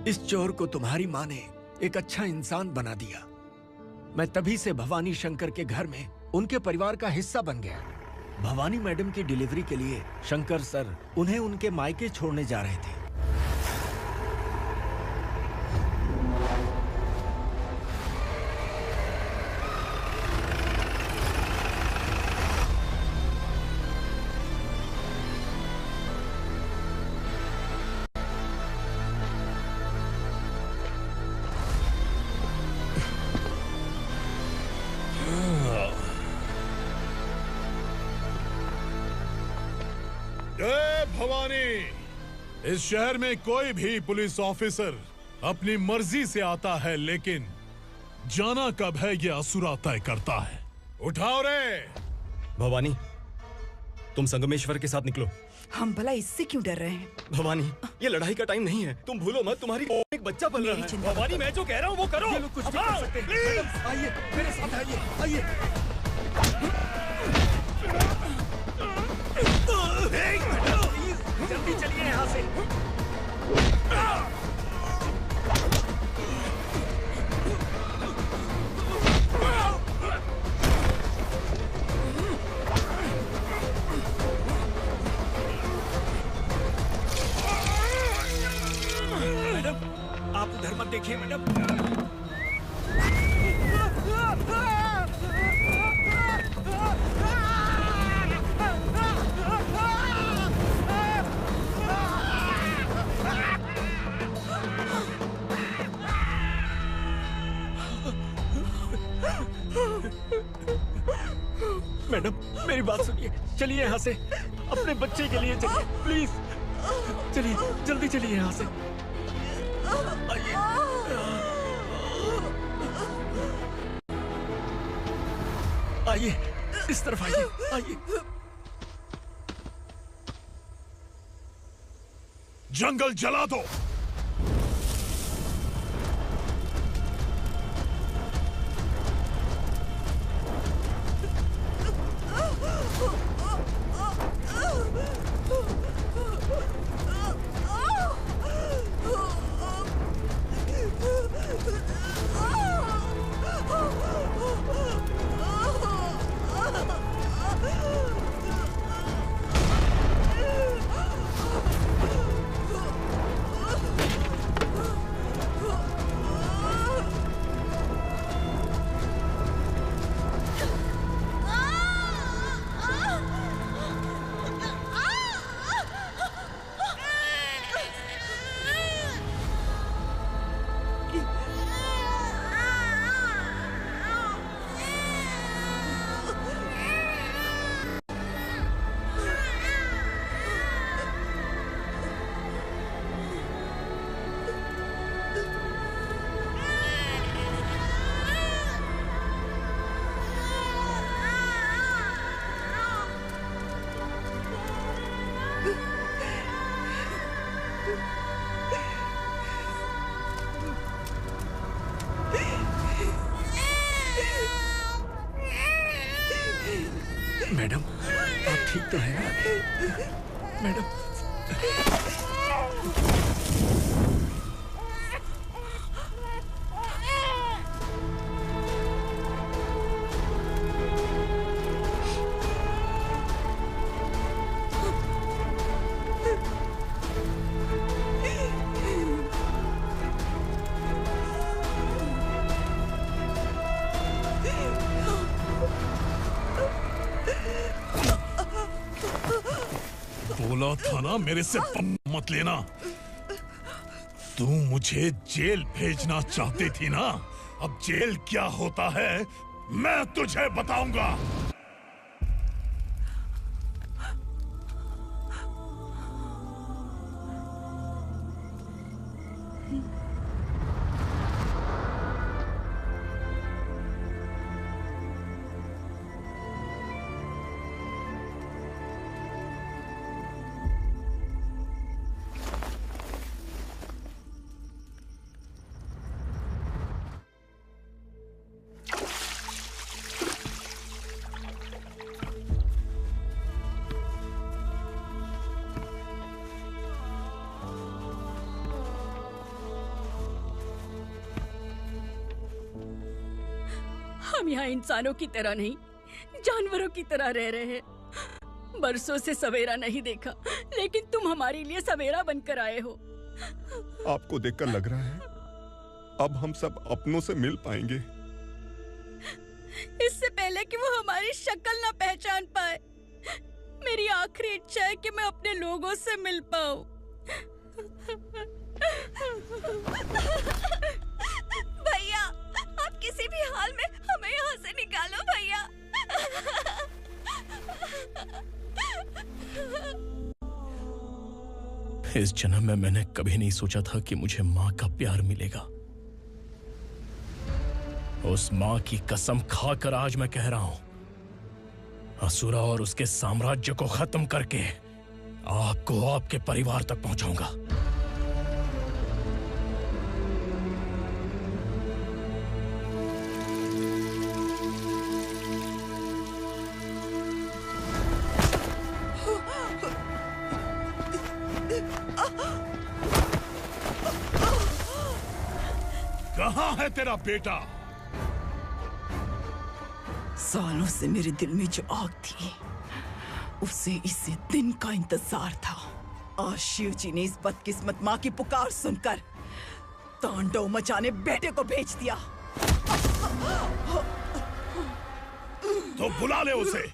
इस चोर को तुम्हारी माँ ने एक अच्छा इंसान बना दिया। मैं तभी से भवानी शंकर के घर में उनके परिवार का हिस्सा बन गया। भवानी मैडम की डिलीवरी के लिए शंकर सर उन्हें उनके मायके छोड़ने जा रहे थे। जय भवानी। इस शहर में कोई भी पुलिस ऑफिसर अपनी मर्जी से आता है, लेकिन जाना कब है ये असुरा तय करता है। उठाओ रे। भवानी, तुम संगमेश्वर के साथ निकलो। हम भला इससे क्यों डर रहे हैं? भवानी, ये लड़ाई का टाइम नहीं है। तुम भूलो मत, तुम्हारी एक बच्चा पल रहा है। भवानी, मैं जो कह रहा हूँ वो करो। ये लोग कुछ भी कर सकते हैं। आइए मेरे साथ, आइए। जल्दी चलिए यहाँ से। मैडम, आप उधर मत देखिए मैडम। मैडम, मेरी बात सुनिए। चलिए यहाँ से, अपने बच्चे के लिए चलिए प्लीज। चलिए, जल्दी चलिए यहाँ से। आइए, इस तरफ आइए। जंगल जला दो। ठीक तो है ना मैडम? बोला था ना मेरे से मत लेना। तू मुझे जेल भेजना चाहती थी ना? अब जेल क्या होता है मैं तुझे बताऊंगा। हम यहाँ इंसानों की तरह नहीं, जानवरों की तरह रह रहे हैं। बरसों से सवेरा नहीं देखा, लेकिन तुम हमारे लिए सवेरा बनकर आए हो। आपको देखकर लग रहा है अब हम सब अपनों से मिल पाएंगे। इससे पहले कि वो हमारी शक्ल ना पहचान पाए, मेरी आखिरी इच्छा है कि मैं अपने लोगों से मिल पाऊं। भैया, आप किसी भी हाल में हमें यहाँ से निकालो भैया। इस जन्म में मैंने कभी नहीं सोचा था कि मुझे माँ का प्यार मिलेगा। उस माँ की कसम खाकर आज मैं कह रहा हूं, असुरा और उसके साम्राज्य को खत्म करके आपको आपके परिवार तक पहुंचाऊंगा। कहाँ है तेरा बेटा? सालों से मेरे दिल में जो आग थी, उसे इस दिन का इंतजार था। आज शिव जी ने इस बदकिस्मत माँ की पुकार सुनकर तांडव मचाने बेटे को भेज दिया। तो बुला ले उसे।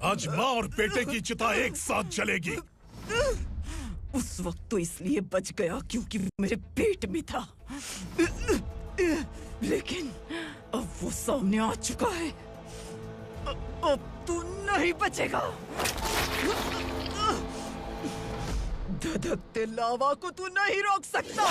आज माँ और बेटे की चिता एक साथ जलेगी। उस वक्त तो इसलिए बच गया क्योंकि वो मेरे पेट में था, लेकिन अब वो सामने आ चुका है। अब तू नहीं बचेगा। धधकते लावा को तू नहीं रोक सकता।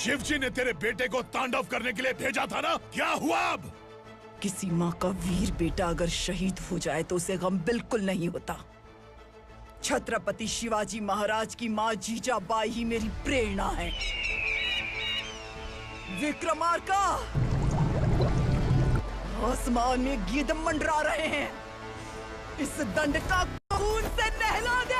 शिवजी ने तेरे बेटे को तांडव करने के लिए भेजा था ना, क्या हुआ अब? किसी माँ का वीर बेटा अगर शहीद हो जाए तो उसे गम बिल्कुल नहीं होता। छत्रपति शिवाजी महाराज की माँ जीजाबाई ही मेरी प्रेरणा है। विक्रमार्का, आसमान में गिद्ध मंडरा रहे हैं। इस दंड का खून से नहला दे।